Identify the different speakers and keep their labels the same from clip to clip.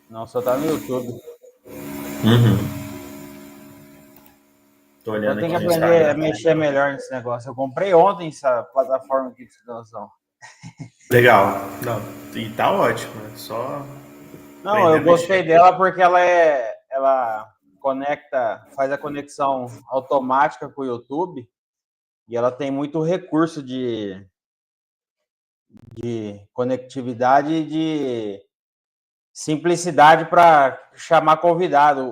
Speaker 1: Não, só tá no YouTube.
Speaker 2: Uhum. Tô
Speaker 1: Eu
Speaker 2: olhando
Speaker 1: tenho
Speaker 2: aqui
Speaker 1: que
Speaker 2: no
Speaker 1: aprender a
Speaker 2: Instagram.
Speaker 1: mexer melhor nesse negócio. Eu comprei ontem essa plataforma aqui de situação.
Speaker 2: Legal. Não, e tá ótimo, né? Só
Speaker 1: Não,
Speaker 2: aprender
Speaker 1: eu
Speaker 2: a
Speaker 1: gostei
Speaker 2: mexer.
Speaker 1: dela porque ela conecta, faz a conexão automática com o YouTube e ela tem muito recurso de conectividade e de simplicidade para chamar convidado.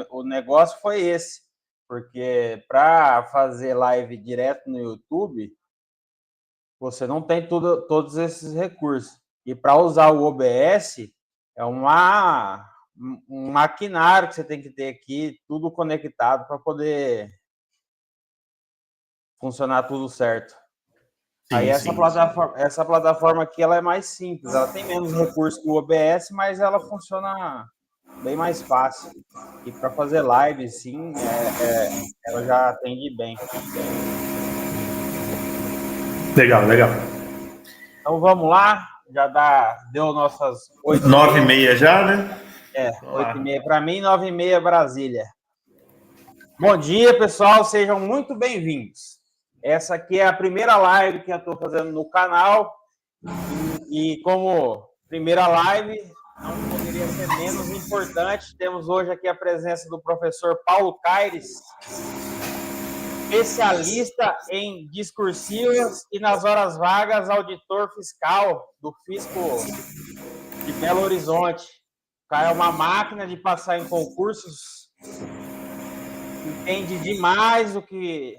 Speaker 1: O negócio foi esse, porque para fazer live direto no YouTube, você não tem todos esses recursos. E para usar o OBS, é um maquinário que você tem que ter aqui, tudo conectado para poder funcionar tudo certo. Aí
Speaker 2: Sim, sim.
Speaker 1: essa plataforma aqui ela é mais simples, ela tem menos recursos que o OBS, mas ela funciona bem mais fácil. E para fazer live, sim, ela já atende bem.
Speaker 2: Legal, legal.
Speaker 1: Então vamos lá, deu nossas 8h30.
Speaker 2: 9h30 já, né? Vamos
Speaker 1: Oito e
Speaker 2: lá.
Speaker 1: meia para mim, 9h30 Brasília. Bom dia, pessoal, sejam muito bem-vindos. Essa aqui é a primeira live que eu estou fazendo no canal e como primeira live, não poderia ser menos importante. Temos hoje aqui a presença do professor Paulo Caires, especialista em discursivas e nas horas vagas, auditor fiscal do Fisco de Belo Horizonte. O cara é uma máquina de passar em concursos, entende demais o que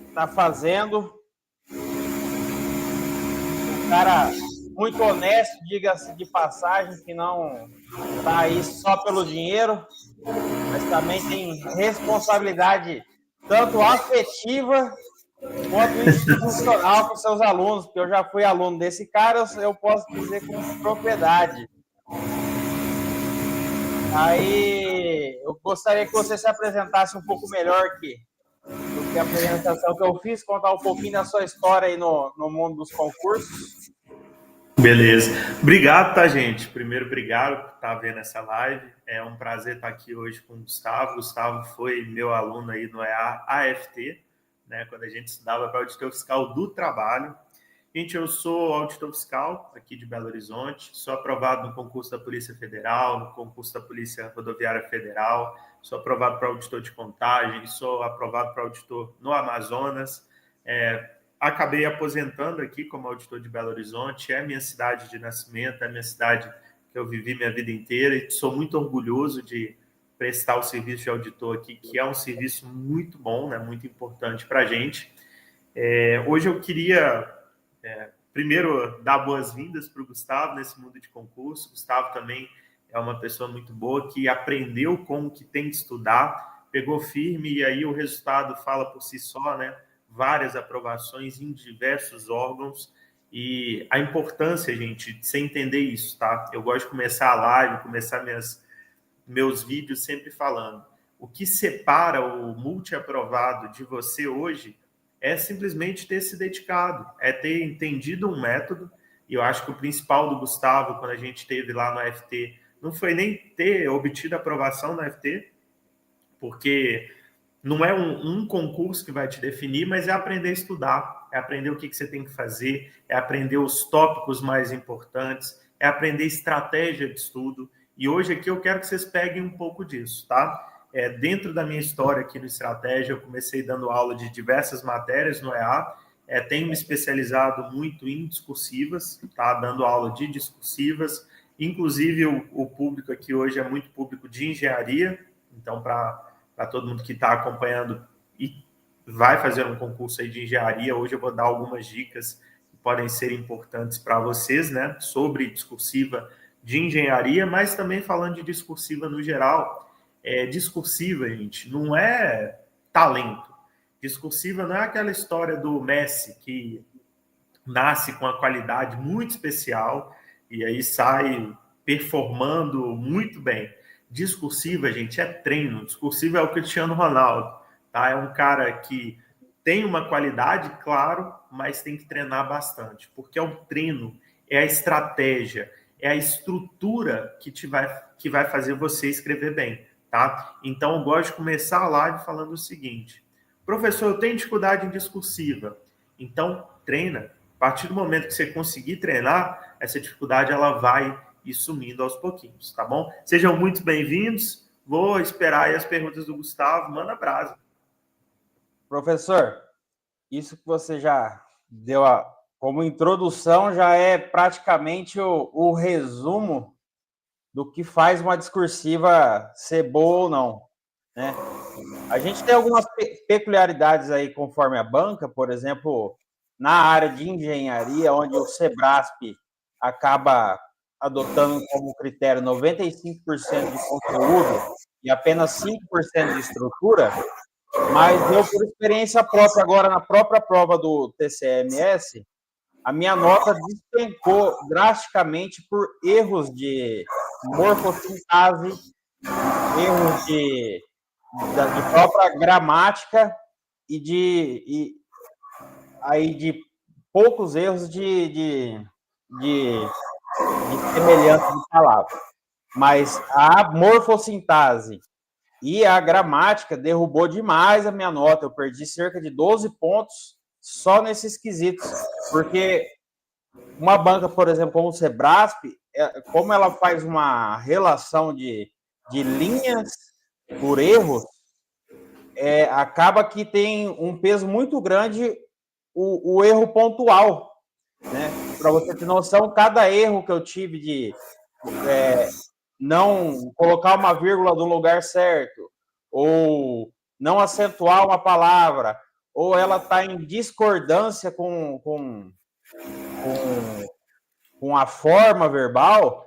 Speaker 1: está fazendo. Um cara muito honesto, diga-se de passagem, que não está aí só pelo dinheiro, mas também tem responsabilidade tanto afetiva quanto institucional com seus alunos, porque eu já fui aluno desse cara, eu posso dizer com propriedade. Aí eu gostaria que você se apresentasse um pouco melhor aqui do que a apresentação que eu fiz, contar um pouquinho da sua história aí no mundo dos concursos.
Speaker 2: Beleza. Obrigado, tá, gente? Primeiro, obrigado por estar vendo essa live. É um prazer estar aqui hoje com o Gustavo. O Gustavo foi meu aluno aí no AFT, né, quando a gente estudava para auditor fiscal do trabalho. Gente, eu sou auditor fiscal aqui de Belo Horizonte, sou aprovado no concurso da Polícia Federal, no concurso da Polícia Rodoviária Federal, sou aprovado para auditor de contagem, sou aprovado para auditor no Amazonas. Acabei aposentando aqui como auditor de Belo Horizonte, é minha cidade de nascimento, é minha cidade que eu vivi minha vida inteira e sou muito orgulhoso de prestar o serviço de auditor aqui, que é um serviço muito bom, né, muito importante para a gente. Hoje eu queria primeiro dar boas-vindas para o Gustavo nesse mundo de concurso. O Gustavo também é uma pessoa muito boa que aprendeu como que tem que estudar, pegou firme e aí o resultado fala por si só, né? Várias aprovações em diversos órgãos e a importância, gente, de você entender isso, tá? Eu gosto de começar a live, começar meus vídeos sempre falando. O que separa o multi-aprovado de você hoje é simplesmente ter se dedicado, é ter entendido um método. E eu acho que o principal do Gustavo, quando a gente esteve lá no FT, não foi nem ter obtido aprovação no FT, porque não é um concurso que vai te definir, mas é aprender a estudar, é aprender o que você tem que fazer, é aprender os tópicos mais importantes, é aprender estratégia de estudo. E hoje aqui eu quero que vocês peguem um pouco disso, tá? Dentro da minha história aqui no Estratégia, eu comecei dando aula de diversas matérias no EA, tenho me especializado muito em discursivas, tá? Dando aula de discursivas, inclusive o público aqui hoje é muito público de engenharia, então para todo mundo que está acompanhando e vai fazer um concurso aí de engenharia, hoje eu vou dar algumas dicas que podem ser importantes para vocês, né, sobre discursiva de engenharia, mas também falando de discursiva no geral. Discursiva, gente, não é talento. Discursiva não é aquela história do Messi que nasce com uma qualidade muito especial e aí sai performando muito bem. Discursiva, gente, é treino. Discursiva é o Cristiano Ronaldo, tá? É um cara que tem uma qualidade, claro, mas tem que treinar bastante, porque é o treino, é a estratégia, é a estrutura que vai fazer você escrever bem, tá? Então, eu gosto de começar a live falando o seguinte: professor, eu tenho dificuldade em discursiva. Então, treina. A partir do momento que você conseguir treinar, essa dificuldade ela vai ir sumindo aos pouquinhos, tá bom? Sejam muito bem-vindos. Vou esperar aí as perguntas do Gustavo. Manda brasa.
Speaker 1: Professor, isso que você já deu como introdução já é praticamente o resumo do que faz uma discursiva ser boa ou não, né? A gente tem algumas peculiaridades aí conforme a banca, por exemplo, na área de engenharia, onde o Sebrasp acaba adotando como critério 95% de conteúdo e apenas 5% de estrutura, mas eu, por experiência própria, agora na própria prova do TCMS, a minha nota despencou drasticamente por erros de morfossintase, erros de própria gramática e aí de poucos erros de semelhança de palavras. Mas a morfossintase e a gramática derrubou demais a minha nota. Eu perdi cerca de 12 pontos só nesses quesitos. Porque uma banca, por exemplo, como o Sebrasp, como ela faz uma relação de linhas por erros, acaba que tem um peso muito grande o erro pontual, né? Para você ter noção, cada erro que eu tive de não colocar uma vírgula no lugar certo, ou não acentuar uma palavra, ou ela está em discordância com a forma verbal,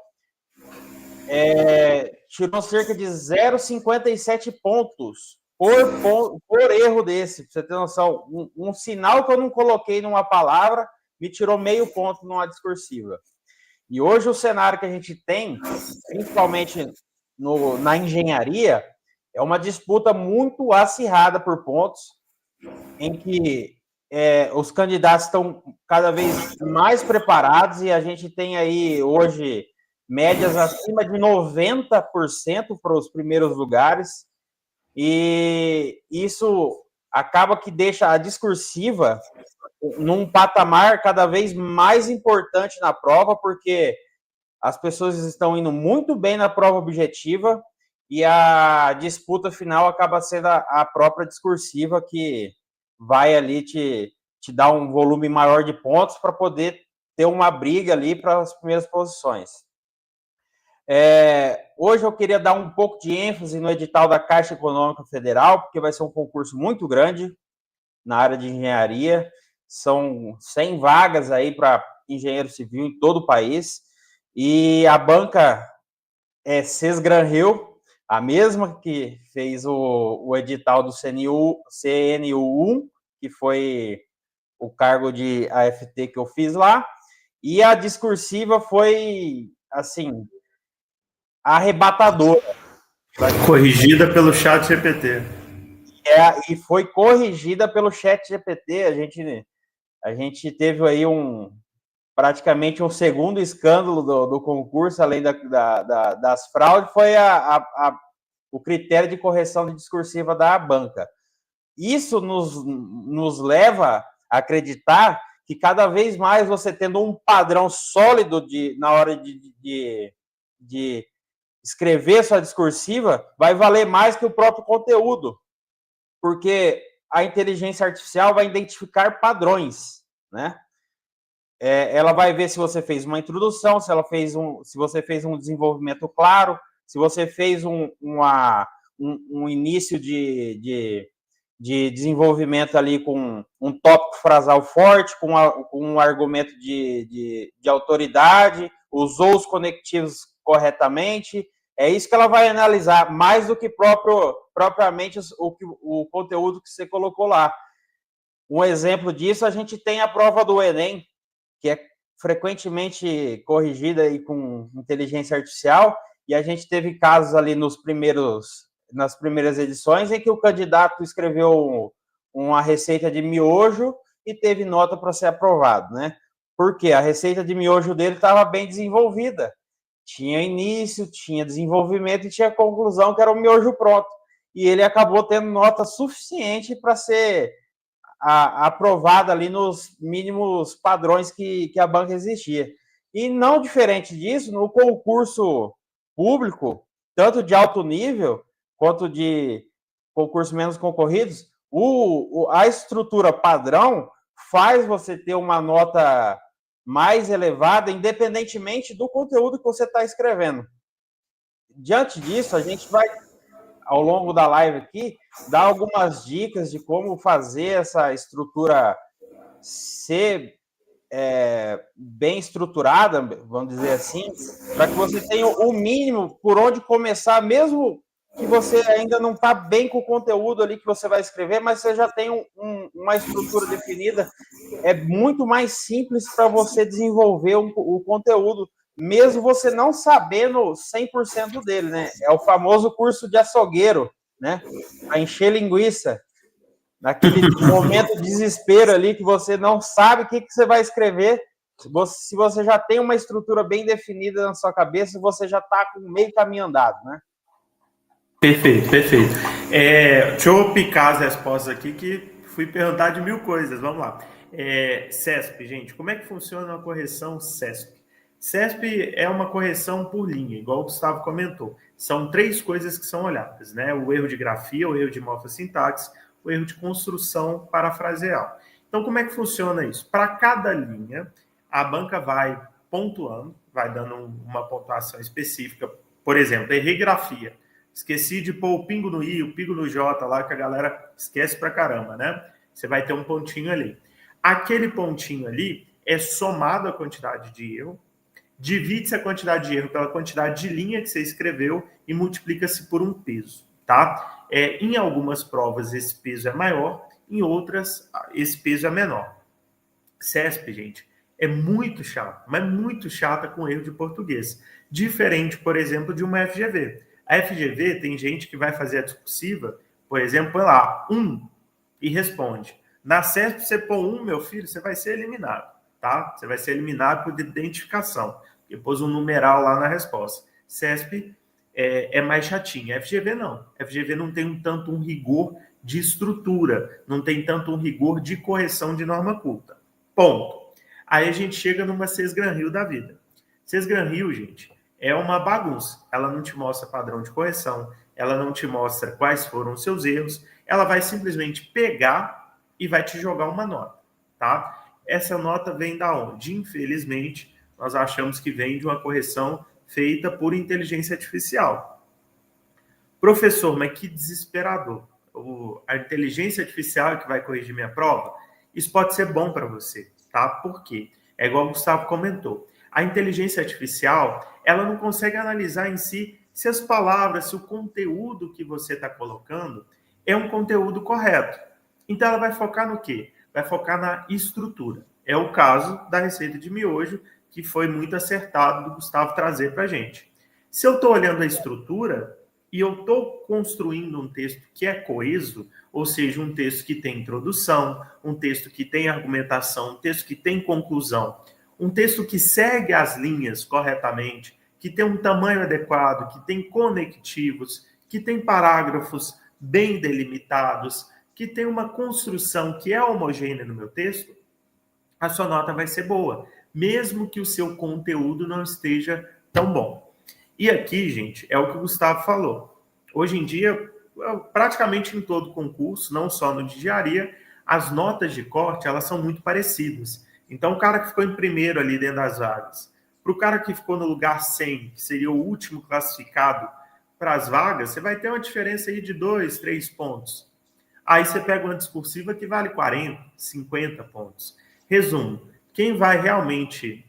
Speaker 1: tirou cerca de 0,57 pontos por erro desse, para você ter noção. Um sinal que eu não coloquei numa palavra me tirou meio ponto numa discursiva. E hoje o cenário que a gente tem, principalmente na engenharia, é uma disputa muito acirrada por pontos, em que os candidatos estão cada vez mais preparados e a gente tem aí hoje médias acima de 90% para os primeiros lugares, e isso acaba que deixa a discursiva num patamar cada vez mais importante na prova, porque as pessoas estão indo muito bem na prova objetiva e a disputa final acaba sendo a própria discursiva, que vai ali te dar um volume maior de pontos para poder ter uma briga ali para as primeiras posições. Hoje eu queria dar um pouco de ênfase no edital da Caixa Econômica Federal, porque vai ser um concurso muito grande na área de engenharia. São 100 vagas aí para engenheiro civil em todo o país. E a banca Sesgran-Hill, a mesma que fez o edital do CNU1, que foi o cargo de AFT que eu fiz lá. E a discursiva foi, assim, arrebatadora.
Speaker 2: Corrigida pelo ChatGPT.
Speaker 1: E foi corrigida pelo ChatGPT. A gente teve aí praticamente um segundo escândalo do concurso, além das fraudes, foi o critério de correção de discursiva da banca. Isso nos leva a acreditar que cada vez mais você tendo um padrão sólido na hora de escrever sua discursiva, vai valer mais que o próprio conteúdo, porque a inteligência artificial vai identificar padrões, né? Ela vai ver se você fez uma introdução, se você fez um desenvolvimento claro, se você fez um início de desenvolvimento ali com um tópico frasal forte, com um argumento de autoridade, usou os conectivos corretamente. É isso que ela vai analisar, mais do que propriamente o conteúdo que você colocou lá. Um exemplo disso, a gente tem a prova do Enem, que é frequentemente corrigida aí com inteligência artificial, e a gente teve casos ali nas primeiras edições em que o candidato escreveu uma receita de miojo e teve nota para ser aprovado, né? Porque a receita de miojo dele estava bem desenvolvida, tinha início, tinha desenvolvimento e tinha conclusão, que era o miojo pronto. E ele acabou tendo nota suficiente para ser aprovado ali nos mínimos padrões que a banca exigia. E não diferente disso, no concurso público, tanto de alto nível quanto de concursos menos concorridos, a estrutura padrão faz você ter uma nota mais elevada, independentemente do conteúdo que você está escrevendo. Diante disso, a gente vai, ao longo da live aqui, dar algumas dicas de como fazer essa estrutura ser bem estruturada, vamos dizer assim, para que você tenha o mínimo por onde começar, mesmo que você ainda não está bem com o conteúdo ali que você vai escrever, mas você já tem uma estrutura definida. É muito mais simples para você desenvolver o conteúdo, mesmo você não sabendo 100% dele, né? É o famoso curso de açougueiro, né? Para encher linguiça. Naquele momento de desespero ali, que você não sabe o que você vai escrever, se você já tem uma estrutura bem definida na sua cabeça, você já está com meio caminho andado, né?
Speaker 2: Perfeito, perfeito. Deixa eu picar as respostas aqui, que fui perguntar de 1000 coisas. Vamos lá. CESP, gente, como é que funciona a correção CESP? CESP é uma correção por linha, igual o Gustavo comentou. São 3 coisas que são olhadas, né? O erro de grafia, o erro de morfossintaxe, o erro de construção parafraseal. Então, como é que funciona isso? Para cada linha, a banca vai pontuando, vai dando uma pontuação específica. Por exemplo, errei grafia. Esqueci de pôr o pingo no I, o pingo no J lá, que a galera esquece pra caramba, né? Você vai ter um pontinho ali. Aquele pontinho ali é somado à quantidade de erro, divide-se a quantidade de erro pela quantidade de linha que você escreveu e multiplica-se por um peso, tá? Em algumas provas esse peso é maior, em outras esse peso é menor. CESP, gente, é muito chato, mas muito chata com erro de português. Diferente, por exemplo, de uma FGV. A FGV tem gente que vai fazer a discursiva, por exemplo, põe lá, 1, e responde. Na CESP, você põe 1, meu filho, você vai ser eliminado, tá? Você vai ser eliminado por identificação. Porque pôs um numeral lá na resposta. CESP é mais chatinho. FGV não. FGV não tem tanto um rigor de estrutura, não tem tanto um rigor de correção de norma culta. Ponto. Aí a gente chega numa Sesgran-Hill da vida. Sesgran-Hill, gente, é uma bagunça. Ela não te mostra padrão de correção, ela não te mostra quais foram os seus erros, ela vai simplesmente pegar e vai te jogar uma nota, tá? Essa nota vem da onde? Infelizmente, nós achamos que vem de uma correção feita por inteligência artificial. Professor, mas que desesperador. A inteligência artificial é que vai corrigir minha prova? Isso pode ser bom para você, tá? Por quê? É igual o Gustavo comentou. A inteligência artificial, ela não consegue analisar em si se as palavras, se o conteúdo que você está colocando é um conteúdo correto. Então, ela vai focar no quê? Vai focar na estrutura. É o caso da receita de miojo, que foi muito acertado do Gustavo trazer para a gente. Se eu estou olhando a estrutura e eu estou construindo um texto que é coeso, ou seja, um texto que tem introdução, um texto que tem argumentação, um texto que tem conclusão, um texto que segue as linhas corretamente, que tem um tamanho adequado, que tem conectivos, que tem parágrafos bem delimitados, que tem uma construção que é homogênea no meu texto, a sua nota vai ser boa, mesmo que o seu conteúdo não esteja tão bom. E aqui, gente, é o que o Gustavo falou. Hoje em dia, praticamente em todo concurso, não só no de engenharia, as notas de corte, elas são muito parecidas. Então, o cara que ficou em primeiro ali dentro das vagas, para o cara que ficou no lugar 100, que seria o último classificado para as vagas, você vai ter uma diferença aí de 2, 3 pontos. Aí você pega uma discursiva que vale 40, 50 pontos. Resumo, quem vai realmente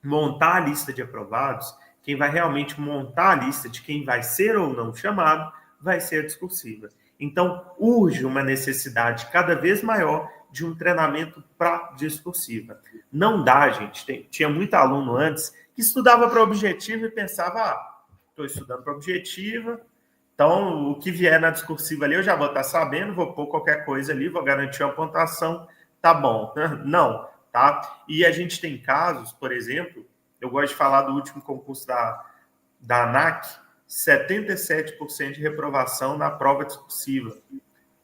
Speaker 2: montar a lista de aprovados, quem vai realmente montar a lista de quem vai ser ou não chamado, vai ser a discursiva. Então, urge uma necessidade cada vez maior de um treinamento para discursiva. Não dá, gente. Tinha muito aluno antes que estudava para objetivo e pensava, estou estudando para objetiva, então o que vier na discursiva ali eu já vou estar sabendo, vou pôr qualquer coisa ali, vou garantir uma pontuação, tá bom. Não, tá? E a gente tem casos, por exemplo, eu gosto de falar do último concurso da ANAC, 77% de reprovação na prova discursiva,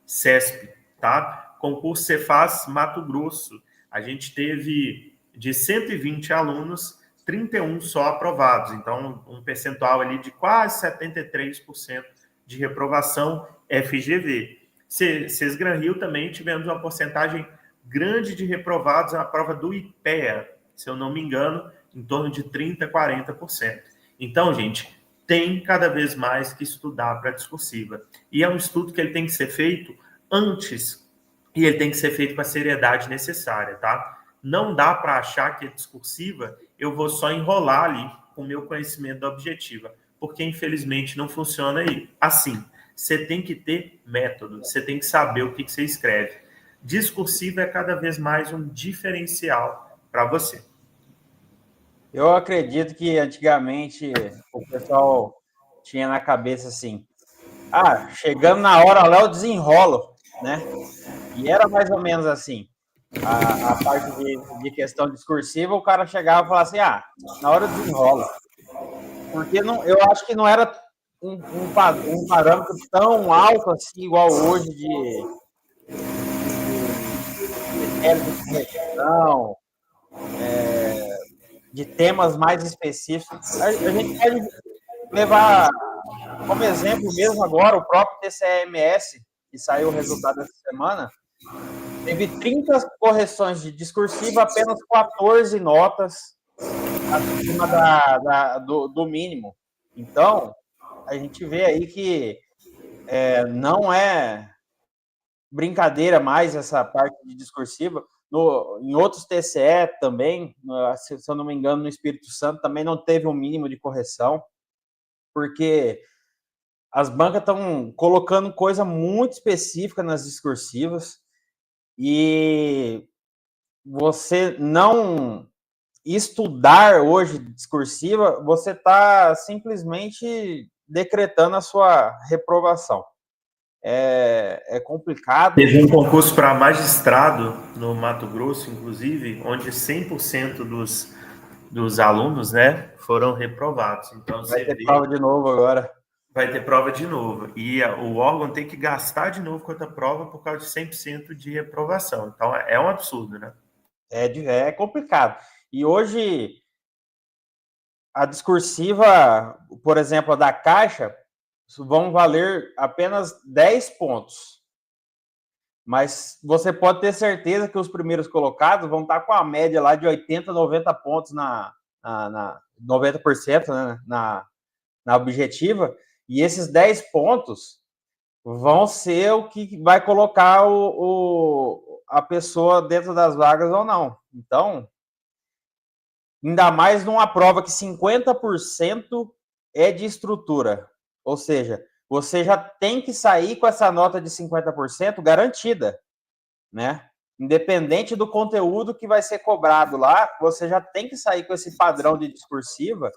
Speaker 2: CESP, tá? Concurso Cefaz Mato Grosso, a gente teve de 120 alunos, 31 só aprovados, então um percentual ali de quase 73% de reprovação FGV. Sesgran Rio também tivemos uma porcentagem grande de reprovados na prova do IPEA, se eu não me engano, em torno de 30%, 40%. Então, gente, tem cada vez mais que estudar para discursiva. E é um estudo que ele tem que ser feito antes e ele tem que ser feito com a seriedade necessária, tá? Não dá para achar que a discursiva eu vou só enrolar ali com o meu conhecimento da objetiva, porque infelizmente não funciona aí. Assim, você tem que ter método, você tem que saber o que você escreve. Discursiva é cada vez mais um diferencial para você.
Speaker 1: Eu acredito que antigamente o pessoal tinha na cabeça assim, chegando na hora lá eu desenrolo, né? E era mais ou menos assim, a parte de questão discursiva, o cara chegava e falava assim, na hora eu desenrolo. Porque não, eu acho que não era um parâmetro tão alto assim, igual hoje de questão, de temas mais específicos. A gente pode levar como exemplo mesmo agora o próprio TCMS, que saiu o resultado dessa semana, teve 30 correções de discursiva, apenas 14 notas acima do mínimo. Então, a gente vê aí que não é brincadeira mais essa parte de discursiva. Em outros TCE também, se eu não me engano, no Espírito Santo também não teve um mínimo de correção, porque as bancas estão colocando coisa muito específica nas discursivas e você não estudar hoje discursiva, você está simplesmente decretando a sua reprovação. É complicado.
Speaker 2: Teve um concurso para magistrado no Mato Grosso, inclusive, onde 100% dos alunos, né, foram reprovados. Então,
Speaker 1: vai ter prova de novo agora.
Speaker 2: Vai ter prova de novo. E o órgão tem que gastar de novo com outra prova por causa de 100% de reprovação. Então, é um absurdo, né?
Speaker 1: É complicado. E hoje, a discursiva, por exemplo, a da Caixa, vão valer apenas 10 pontos. Mas você pode ter certeza que os primeiros colocados vão estar com a média lá de 80, 90 pontos 90%, né, na objetiva. E esses 10 pontos vão ser o que vai colocar a pessoa dentro das vagas ou não. Então, ainda mais numa prova que 50% é de estrutura. Ou seja, você já tem que sair com essa nota de 50% garantida, né? Independente do conteúdo que vai ser cobrado lá, você já tem que sair com esse padrão de discursiva,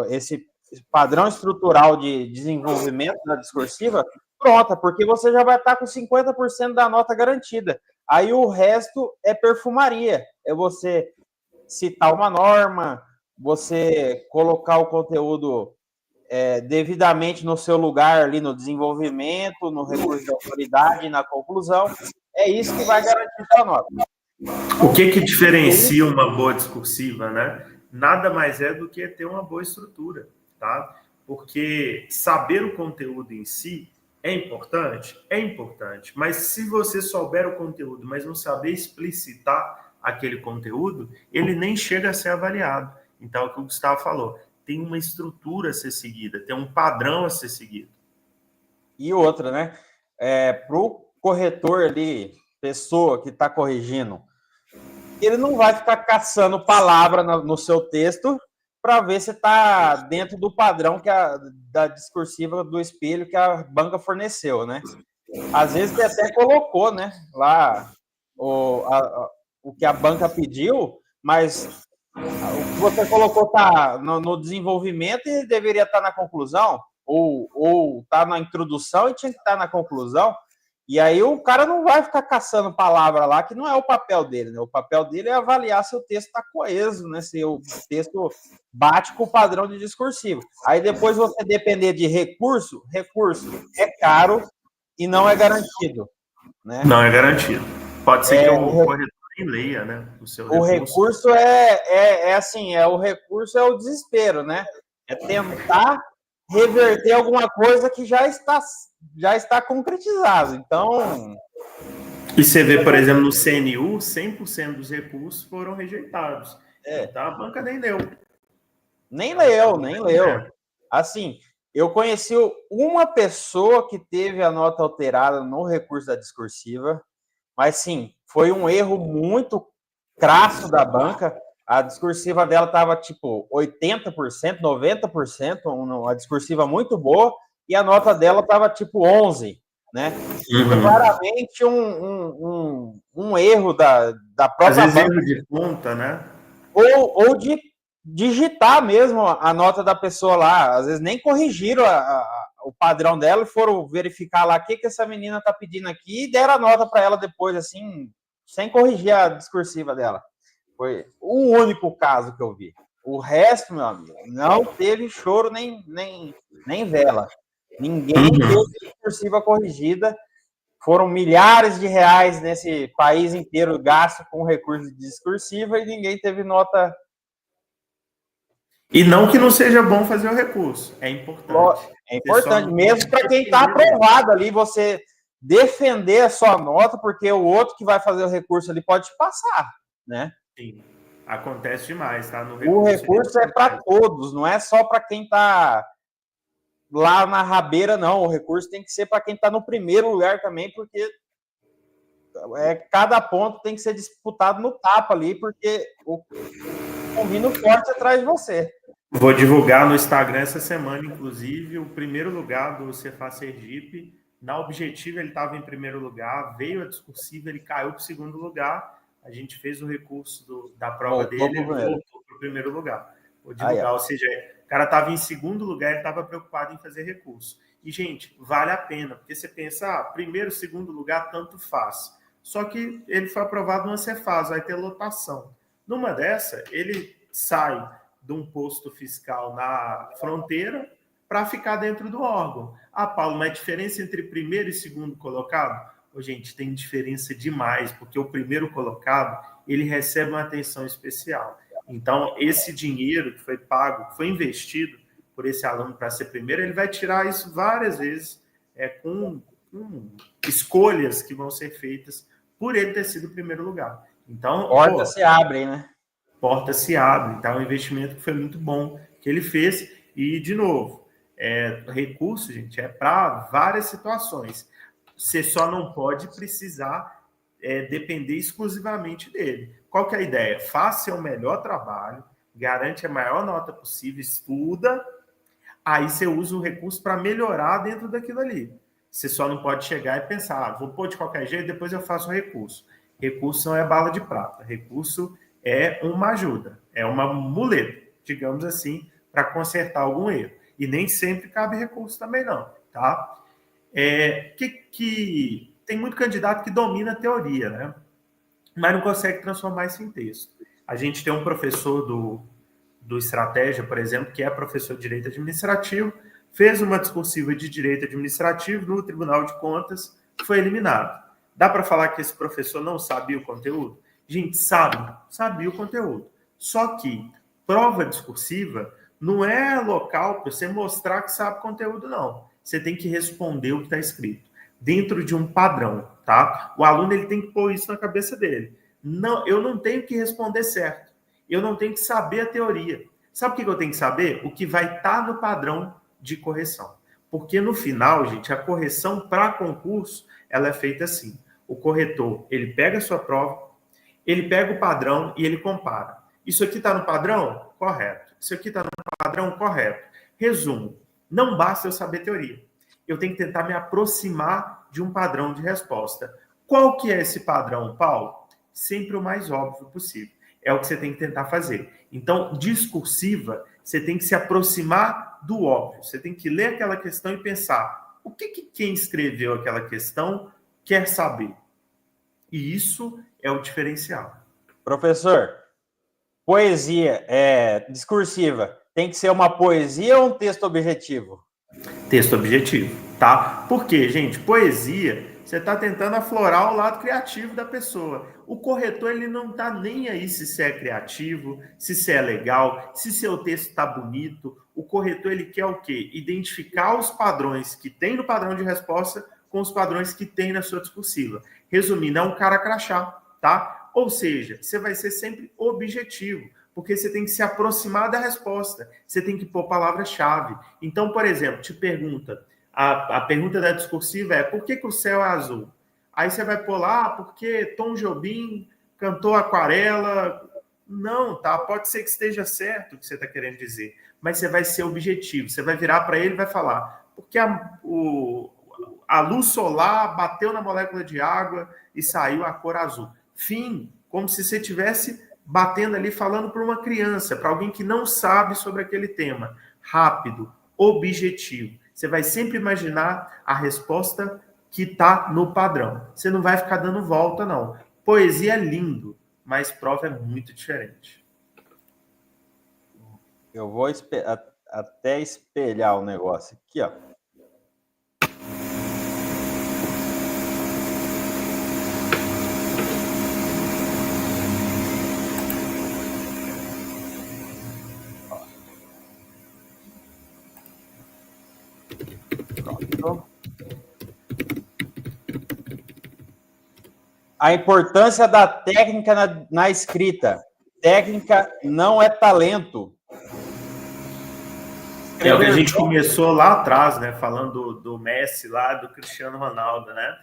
Speaker 1: esse padrão estrutural de desenvolvimento da discursiva, pronta, porque você já vai estar com 50% da nota garantida. Aí o resto é perfumaria, é você citar uma norma, você colocar o conteúdo devidamente no seu lugar ali no desenvolvimento, no recurso de autoridade, na conclusão. É isso que vai garantir a nota.
Speaker 2: O que diferencia uma boa discursiva, né? Nada mais é do que ter uma boa estrutura, tá? Porque saber o conteúdo em si é importante, mas se você souber o conteúdo, mas não saber explicitar aquele conteúdo, ele nem chega a ser avaliado. Então, é o que o Gustavo falou, tem uma estrutura a ser seguida, tem um padrão a ser seguido.
Speaker 1: E outra, né? Para o corretor ali, pessoa que está corrigindo, ele não vai ficar caçando palavra no seu texto para ver se está dentro do padrão da discursiva do espelho que a banca forneceu, né? Às vezes ele até colocou, né, lá o que a banca pediu, mas o que você colocou está no desenvolvimento e deveria estar na conclusão, ou está na introdução e tinha que estar na conclusão. E aí o cara não vai ficar caçando palavra lá, que não é o papel dele, né? O papel dele é avaliar se o texto está coeso, né? Se o texto bate com o padrão de discursivo. Aí depois você depender de recurso é caro e não é garantido, né?
Speaker 2: Não é garantido. Pode ser que o corretor nem leia, né?
Speaker 1: O recurso assim, o recurso é o desespero, né? É tentar reverter alguma coisa que já está concretizado. Então...
Speaker 2: E você vê, por exemplo, no CNU, 100% dos recursos foram rejeitados. Então a banca nem leu.
Speaker 1: Nem leu. Assim, eu conheci uma pessoa que teve a nota alterada no recurso da discursiva, mas sim, foi um erro muito crasso da banca. A discursiva dela estava tipo 80%, 90%, uma discursiva muito boa, e a nota dela estava tipo 11%, né? Foi claramente um erro da própria
Speaker 2: Às vezes
Speaker 1: banca.
Speaker 2: erro de conta, né?
Speaker 1: Ou de digitar mesmo a nota da pessoa lá. Às vezes nem corrigiram o padrão dela e foram verificar lá o que essa menina está pedindo aqui e deram a nota para ela depois, assim, sem corrigir a discursiva dela. Foi o único caso que eu vi. O resto, meu amigo, não teve choro nem vela. Ninguém teve discursiva corrigida. Foram milhares de reais nesse país inteiro gasto com recurso de discursiva e ninguém teve nota.
Speaker 2: E não que não seja bom fazer o recurso, é importante.
Speaker 1: É importante, mesmo para quem está aprovado ali, você defender a sua nota, porque o outro que vai fazer o recurso ali pode te passar, né?
Speaker 2: Sim, acontece demais, tá?
Speaker 1: O recurso é para todos, não é só para quem está lá na rabeira, não. O recurso tem que ser para quem está no primeiro lugar também, porque cada ponto tem que ser disputado no tapa ali, porque o vindo forte atrás de você.
Speaker 2: Vou divulgar no Instagram essa semana, inclusive, o primeiro lugar do Cefaz Sergipe. Na Objetiva, ele estava em primeiro lugar, veio a discursiva, ele caiu para o segundo lugar. A gente fez o recurso da prova dele, ele voltou para o primeiro lugar. Vou divulgar, ou seja, o cara estava em segundo lugar, ele estava preocupado em fazer recurso. E, gente, vale a pena, porque você pensa, primeiro, segundo lugar, tanto faz. Só que ele foi aprovado numa Cefaz, vai ter lotação. Numa dessa, ele sai de um posto fiscal na fronteira para ficar dentro do órgão. Paulo, mas a diferença entre primeiro e segundo colocado? Gente, tem diferença demais, porque o primeiro colocado, ele recebe uma atenção especial. Então, esse dinheiro que foi pago, que foi investido por esse aluno para ser primeiro, ele vai tirar isso várias vezes com escolhas que vão ser feitas por ele ter sido o primeiro lugar. Então,
Speaker 1: porta se abre, né?
Speaker 2: Porta se abre. Então, é um investimento que foi muito bom que ele fez. E, de novo, recurso, gente, é para várias situações. Você só não pode precisar depender exclusivamente dele. Qual que é a ideia? Faça o melhor trabalho, garante a maior nota possível, estuda, aí você usa o recurso para melhorar dentro daquilo ali. Você só não pode chegar e pensar, vou pôr de qualquer jeito, depois eu faço o recurso. Recurso não é bala de prata. Recurso é uma ajuda, é uma muleta, digamos assim, para consertar algum erro. E nem sempre cabe recurso também não, tá? Tem muito candidato que domina a teoria, né? Mas não consegue transformar isso em texto. A gente tem um professor do Estratégia, por exemplo, que é professor de Direito Administrativo, fez uma discursiva de Direito Administrativo no Tribunal de Contas, foi eliminado. Dá para falar que esse professor não sabia o conteúdo? Gente, sabia o conteúdo. Só que prova discursiva não é local para você mostrar que sabe o conteúdo, não. Você tem que responder o que está escrito, dentro de um padrão, tá? O aluno ele tem que pôr isso na cabeça dele. Não, eu não tenho que responder certo. Eu não tenho que saber a teoria. Sabe o que eu tenho que saber? O que vai estar no padrão de correção. Porque no final, gente, a correção para concurso, ela é feita assim. O corretor, ele pega a sua prova, ele pega o padrão e ele compara. Isso aqui está no padrão? Correto. Isso aqui está no padrão? Correto. Resumo, não basta eu saber teoria. Eu tenho que tentar me aproximar de um padrão de resposta. Qual que é esse padrão, Paulo? Sempre o mais óbvio possível. É o que você tem que tentar fazer. Então, discursiva, você tem que se aproximar do óbvio. Você tem que ler aquela questão e pensar, o que quem escreveu aquela questão quer saber. E isso é o diferencial.
Speaker 1: Professor, poesia discursiva tem que ser uma poesia ou um texto objetivo?
Speaker 2: Texto objetivo, tá? Porque, gente, poesia, você está tentando aflorar o lado criativo da pessoa. O corretor, ele não está nem aí se você é criativo, se você é legal, se seu texto está bonito. O corretor, ele quer o quê? Identificar os padrões que tem no padrão de resposta com os padrões que tem na sua discursiva. Resumindo, é um cara crachá, tá? Ou seja, você vai ser sempre objetivo, porque você tem que se aproximar da resposta, você tem que pôr palavra-chave. Então, por exemplo, te pergunta, a pergunta da discursiva é, por que o céu é azul? Aí você vai pôr lá, porque Tom Jobim cantou Aquarela. Não, tá? Pode ser que esteja certo o que você está querendo dizer, mas você vai ser objetivo, você vai virar para ele e vai falar, porque a luz solar bateu na molécula de água e saiu a cor azul. Fim, como se você estivesse batendo ali, falando para uma criança, para alguém que não sabe sobre aquele tema. Rápido, objetivo. Você vai sempre imaginar a resposta que está no padrão. Você não vai ficar dando volta, não. Poesia é lindo, mas prova é muito diferente.
Speaker 1: Eu vou até espelhar o negócio aqui, ó. A importância da técnica na escrita. Técnica não é talento.
Speaker 2: É o que a gente começou lá atrás, né? Falando do Messi lá, do Cristiano Ronaldo, né?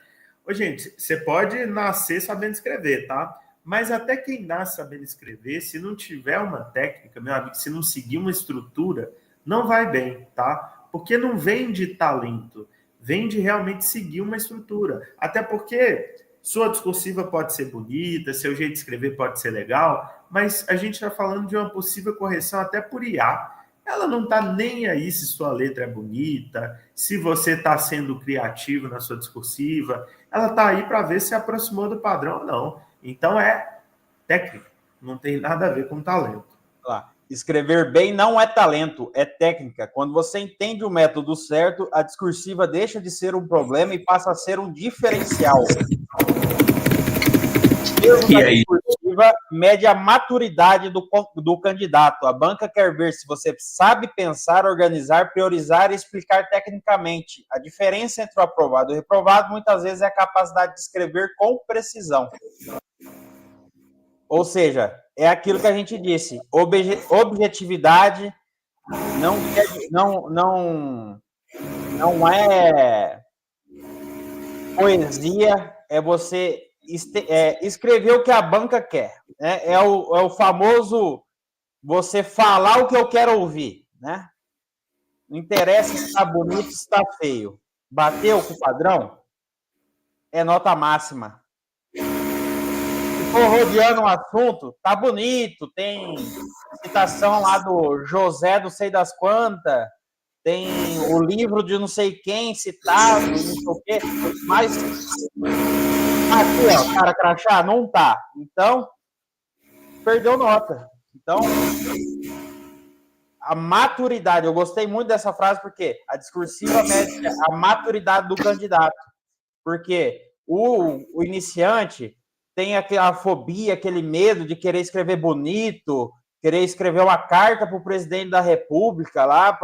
Speaker 2: Ô, gente, você pode nascer sabendo escrever, tá? Mas até quem nasce sabendo escrever, se não tiver uma técnica, meu amigo, se não seguir uma estrutura, não vai bem, tá? Porque não vem de talento, vem de realmente seguir uma estrutura. Até porque sua discursiva pode ser bonita, seu jeito de escrever pode ser legal, mas a gente está falando de uma possível correção até por IA. Ela não está nem aí se sua letra é bonita, se você está sendo criativo na sua discursiva. Ela está aí para ver se aproximou do padrão ou não. Então é técnica, não tem nada a ver com talento.
Speaker 1: Escrever bem não é talento, é técnica. Quando você entende o método certo, a discursiva deixa de ser um problema e passa a ser um diferencial. E aí? Discursiva mede a maturidade do candidato. A banca quer ver se você sabe pensar, organizar, priorizar e explicar tecnicamente. A diferença entre o aprovado e o reprovado muitas vezes é a capacidade de escrever com precisão. Ou seja, é aquilo que a gente disse, objetividade não é poesia, é você escrever o que a banca quer. Né? É o famoso você falar o que eu quero ouvir. Né? Não interessa se está bonito, se está feio. Bateu com o padrão, é nota máxima. Rodeando um assunto, tá bonito, tem citação lá do José do sei das quantas, tem o livro de não sei quem citado, não sei o quê, mas aqui, ó, cara crachá, não tá. Então, perdeu nota. Então, a maturidade, eu gostei muito dessa frase porque a discursiva mede a maturidade do candidato. Porque o iniciante tem aquela fobia, aquele medo de querer escrever bonito, querer escrever uma carta para o presidente da República lá,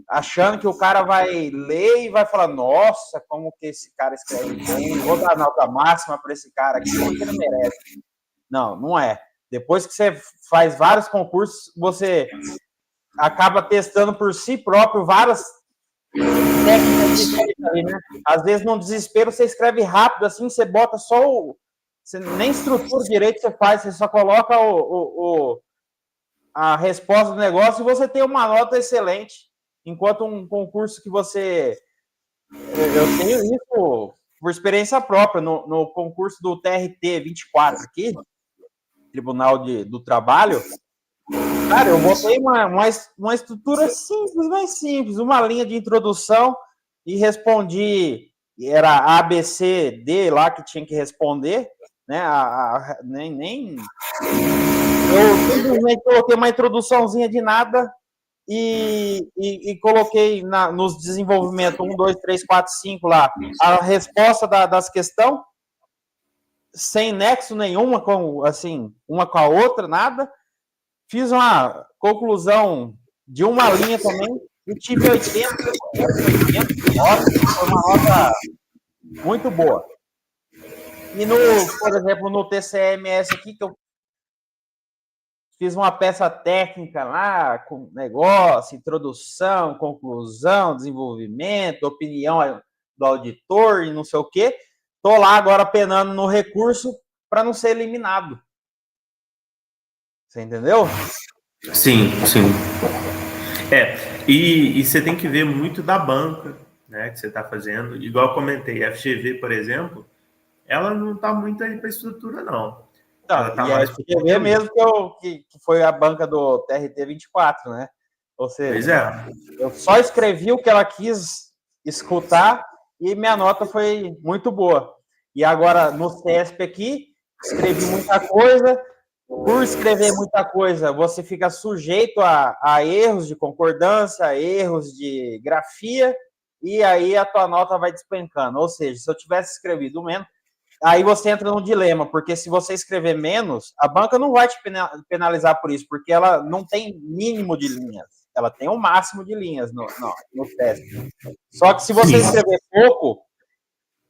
Speaker 1: achando que o cara vai ler e vai falar, nossa, como que esse cara escreve bem, vou dar nota máxima para esse cara aqui, porque ele merece. Não, não é. Depois que você faz vários concursos, você acaba testando por si próprio várias técnicas de escrita, né? Às vezes, no desespero, você escreve rápido, assim, você bota só você nem estrutura direito você faz, você só coloca a resposta do negócio e você tem uma nota excelente. Enquanto um concurso que você... Eu tenho isso por experiência própria, no concurso do TRT 24 aqui, Tribunal do Trabalho. Cara, eu botei uma estrutura simples, mais simples, uma linha de introdução e respondi era A, B, C, D lá que tinha que responder, né? Eu simplesmente coloquei uma introduçãozinha de nada e coloquei nos desenvolvimentos 1, 2, 3, 4, 5 lá a resposta das questões, sem nexo nenhuma, assim, uma com a outra, nada. Fiz uma conclusão de uma linha também e tive 80, foi uma nota muito boa. E, por exemplo, no TCMS aqui, que eu fiz uma peça técnica lá, com negócio, introdução, conclusão, desenvolvimento, opinião do auditor e não sei o quê. Estou lá agora penando no recurso para não ser eliminado. Você entendeu?
Speaker 2: Sim. E você tem que ver muito da banca, né, que você está fazendo. Igual eu comentei, a FGV, por exemplo, ela não está muito aí para estrutura, não. Ela tá
Speaker 1: e a FGV mesmo que foi a banca do TRT24, né? Ou seja, eu só escrevi o que ela quis escutar e minha nota foi muito boa. E agora, no CESP aqui, escrevi muita coisa. Por escrever muita coisa, você fica sujeito a erros de concordância, erros de grafia, e aí a tua nota vai despencando. Ou seja, se eu tivesse escrevido menos, aí você entra num dilema, porque se você escrever menos, a banca não vai te penalizar por isso, porque ela não tem mínimo de linhas, ela tem um máximo de linhas no teste. Só que se você escrever pouco,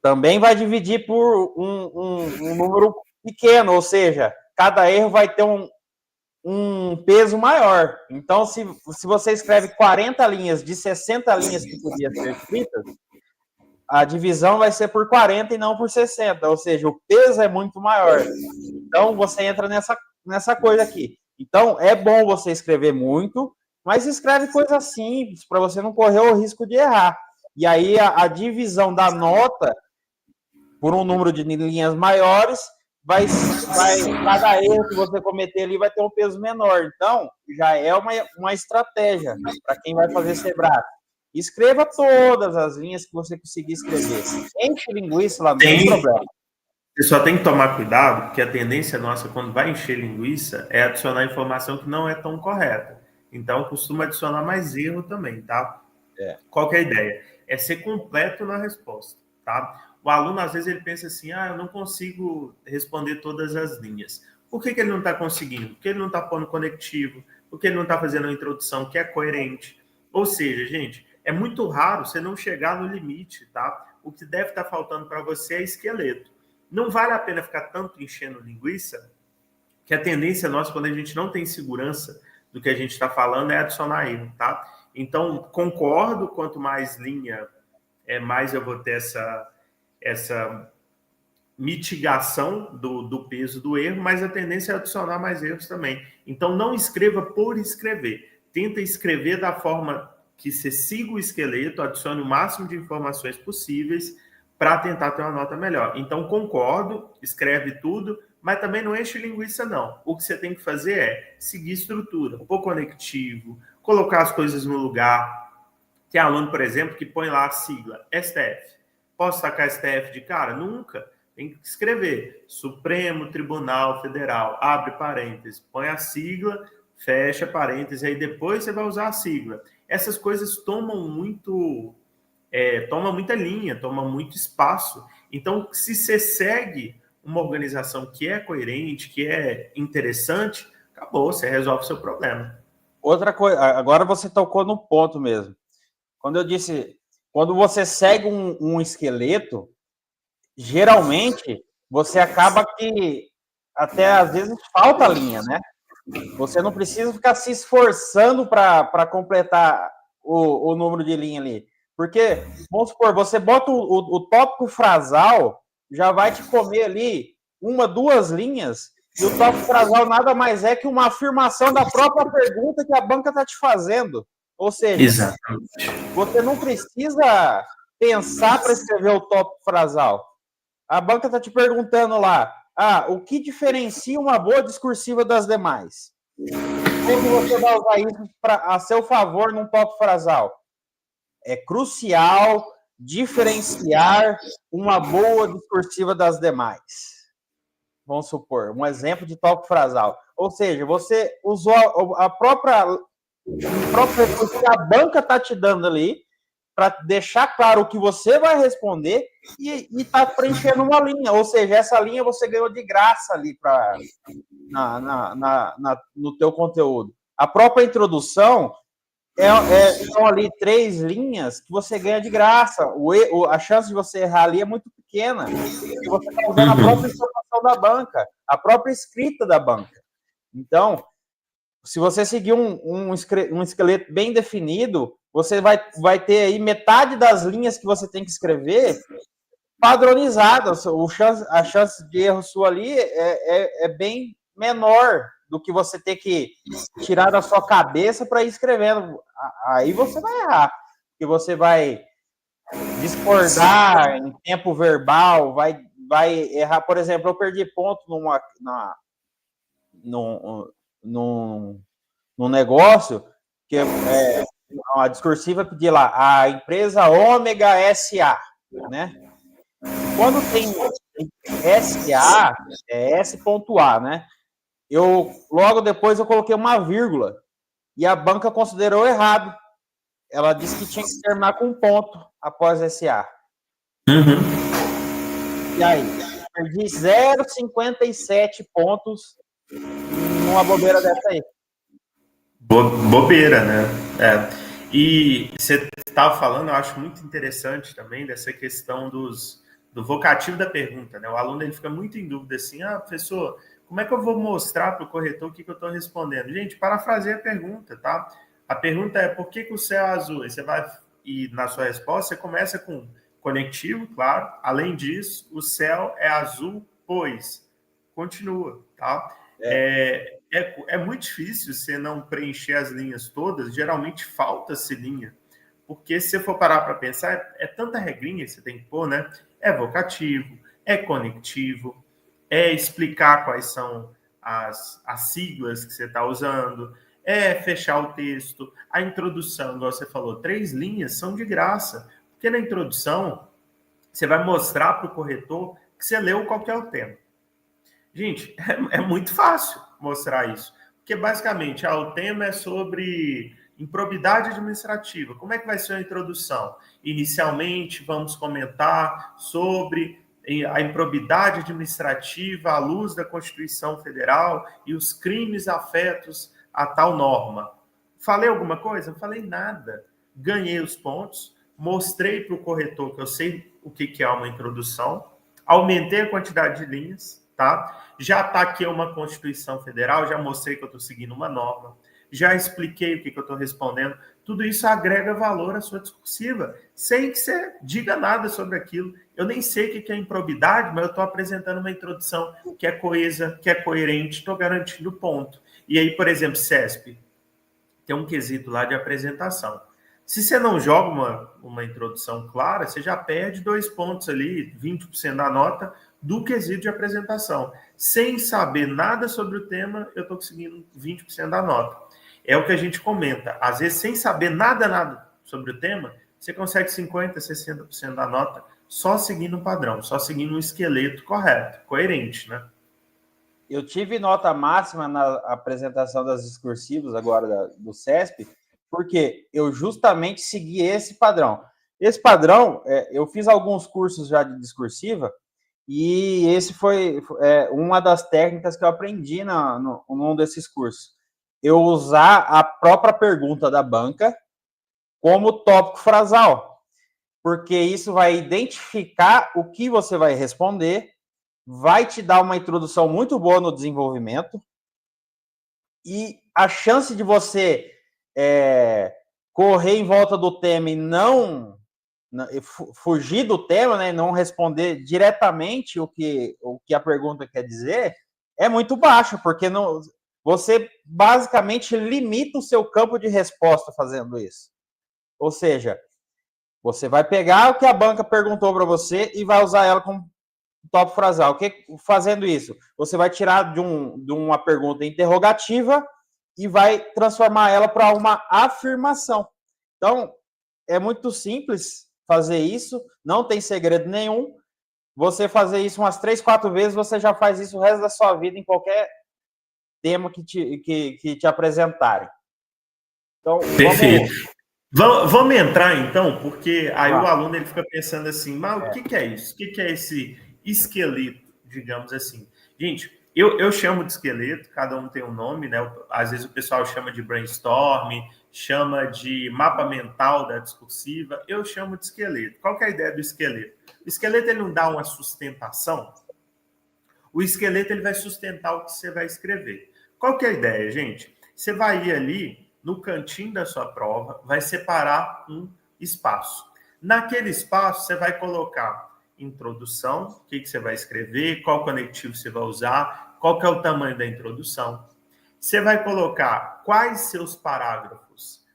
Speaker 1: também vai dividir por um número pequeno, ou seja, cada erro vai ter um peso maior. Então, se você escreve 40 linhas de 60 linhas que podia ser escritas, a divisão vai ser por 40 e não por 60, ou seja, o peso é muito maior. Então, você entra nessa coisa aqui. Então, é bom você escrever muito, mas escreve coisa simples, para você não correr o risco de errar. E aí, a divisão da nota por um número de linhas maiores, cada erro que você cometer ali vai ter um peso menor. Então, já é uma estratégia para quem vai fazer SEBRAT. Escreva todas as linhas que você conseguir escrever. Enche linguiça lá, não tem problema.
Speaker 2: Você só tem que tomar cuidado, porque a tendência nossa, quando vai encher linguiça, é adicionar informação que não é tão correta. Então, costuma adicionar mais erro também, tá? Qual que é a ideia? É ser completo na resposta, tá? O aluno, às vezes, ele pensa assim, eu não consigo responder todas as linhas. Por que ele não está conseguindo? Porque ele não está pondo conectivo, porque ele não está fazendo a introdução que é coerente. Ou seja, gente, é muito raro você não chegar no limite, tá? O que deve estar faltando para você é esqueleto. Não vale a pena ficar tanto enchendo linguiça, que a tendência nossa, quando a gente não tem segurança do que a gente está falando, é adicionar erro, tá? Então, concordo, quanto mais linha, mais eu vou ter essa mitigação do peso do erro, mas a tendência é adicionar mais erros também. Então, não escreva por escrever. Tenta escrever da forma que você siga o esqueleto, adicione o máximo de informações possíveis para tentar ter uma nota melhor. Então, concordo, escreve tudo, mas também não enche linguiça, não. O que você tem que fazer é seguir estrutura, pôr conectivo, colocar as coisas no lugar. Tem aluno, por exemplo, que põe lá a sigla STF. Posso sacar STF de cara? Nunca. Tem que escrever Supremo Tribunal Federal, abre parênteses, põe a sigla, fecha parênteses, aí depois você vai usar a sigla. Essas coisas tomam muita linha, toma muito espaço. Então, se você segue uma organização que é coerente, que é interessante, acabou, você resolve o seu problema.
Speaker 1: Outra coisa, agora você tocou no ponto mesmo. Quando eu disse, quando você segue um esqueleto, geralmente você acaba que até às vezes falta linha, né? Você não precisa ficar se esforçando para completar o número de linha ali. Porque, vamos supor, você bota o tópico frasal, já vai te comer ali 1, 2 linhas, e o tópico frasal nada mais é que uma afirmação da própria pergunta que a banca está te fazendo. Ou seja,
Speaker 2: exatamente,
Speaker 1: você não precisa pensar para escrever o tópico frasal. A banca está te perguntando lá, o que diferencia uma boa discursiva das demais? Como você vai usar isso a seu favor num tópico frasal? É crucial diferenciar uma boa discursiva das demais. Vamos supor, um exemplo de tópico frasal. Ou seja, você usou a própria recurso que a banca está te dando ali para deixar claro o que você vai responder e está preenchendo uma linha. Ou seja, essa linha você ganhou de graça ali no teu conteúdo. A própria introdução são ali 3 linhas que você ganha de graça. A chance de você errar ali é muito pequena, porque você está usando a própria informação da banca, a própria escrita da banca. Então, se você seguir um esqueleto bem definido, você vai ter aí metade das linhas que você tem que escrever padronizadas. A chance de erro sua ali é bem menor do que você ter que tirar da sua cabeça para ir escrevendo. Aí você vai errar, porque você vai discordar em tempo verbal, vai errar. Por exemplo, eu perdi ponto num negócio que a discursiva pedia lá, a empresa Ômega SA, né? Quando tem SA, é S.A, né? Logo depois eu coloquei uma vírgula e a banca considerou errado. Ela disse que tinha que terminar com um ponto após SA. E aí, perdi 0,57 pontos numa bobeira dessa aí.
Speaker 2: Bobeira, né? E você estava falando, eu acho muito interessante também dessa questão do vocativo da pergunta, né? O aluno ele fica muito em dúvida assim, professor, como é que eu vou mostrar para o corretor o que eu estou respondendo? Gente, parafraseia a pergunta, tá? A pergunta é, por que o céu é azul? E na sua resposta, você começa com conectivo, claro. Além disso, o céu é azul, pois. Continua, tá? É muito difícil você não preencher as linhas todas, geralmente falta-se linha. Porque se você for parar para pensar, é tanta regrinha que você tem que pôr, né? É vocativo, é conectivo, é explicar quais são as siglas que você está usando, é fechar o texto, a introdução, igual você falou, 3 linhas são de graça. Porque na introdução, você vai mostrar para o corretor que você leu qual que é o tema. Gente, é muito fácil mostrar isso. Porque, basicamente, o tema é sobre improbidade administrativa. Como é que vai ser a introdução? Inicialmente, vamos comentar sobre a improbidade administrativa à luz da Constituição Federal e os crimes afetos a tal norma. Falei alguma coisa? Não falei nada. Ganhei os pontos, mostrei para o corretor que eu sei o que é uma introdução, aumentei a quantidade de linhas, tá? Já ataquei uma Constituição Federal, já mostrei que eu estou seguindo uma norma, já expliquei o que eu estou respondendo. Tudo isso agrega valor à sua discursiva, sem que você diga nada sobre aquilo. Eu nem sei o que é improbidade, mas eu estou apresentando uma introdução que é coesa, que é coerente, estou garantindo ponto. E aí, por exemplo, CESP, tem um quesito lá de apresentação. Se você não joga uma introdução clara, você já perde 2 pontos ali, 20% da nota, do quesito de apresentação. Sem saber nada sobre o tema, eu estou conseguindo 20% da nota. É o que a gente comenta. Às vezes, sem saber nada sobre o tema, você consegue 50%, 60% da nota só seguindo um padrão, só seguindo um esqueleto correto, coerente, né?
Speaker 1: Eu tive nota máxima na apresentação das discursivas agora do CESP, porque eu justamente segui esse padrão. Esse padrão, eu fiz alguns cursos já de discursiva, e esse foi uma das técnicas que eu aprendi num desses cursos. Eu usar a própria pergunta da banca como tópico frasal, porque isso vai identificar o que você vai responder, vai te dar uma introdução muito boa no desenvolvimento, e a chance de você correr em volta do tema e não fugir do tema, né, não responder diretamente o que a pergunta quer dizer, é muito baixo, porque você basicamente limita o seu campo de resposta fazendo isso. Ou seja, você vai pegar o que a banca perguntou para você e vai usar ela como tópico frasal. Fazendo isso, você vai tirar de uma pergunta interrogativa e vai transformar ela para uma afirmação. Então, é muito simples fazer isso, não tem segredo nenhum. Você fazer isso umas 3, 4 vezes, você já faz isso o resto da sua vida em qualquer tema que te apresentarem. Então,
Speaker 2: Perfeito. Vamos entrar, então, porque aí o
Speaker 1: Vamos.
Speaker 2: aluno ele fica pensando assim, mas o que é isso? O que é esse esqueleto, digamos assim? Gente, eu chamo de esqueleto, cada um tem um nome, né? Às vezes o pessoal chama de brainstorm, chama de mapa mental da discursiva, eu chamo de esqueleto. Qual que é a ideia do esqueleto? O esqueleto ele não dá uma sustentação. O esqueleto ele vai sustentar o que você vai escrever. Qual que é a ideia, gente? Você vai ir ali no cantinho da sua prova, vai separar um espaço. Naquele espaço, você vai colocar introdução, o que você vai escrever, qual conectivo você vai usar, qual que é o tamanho da introdução. Você vai colocar quais seus parágrafos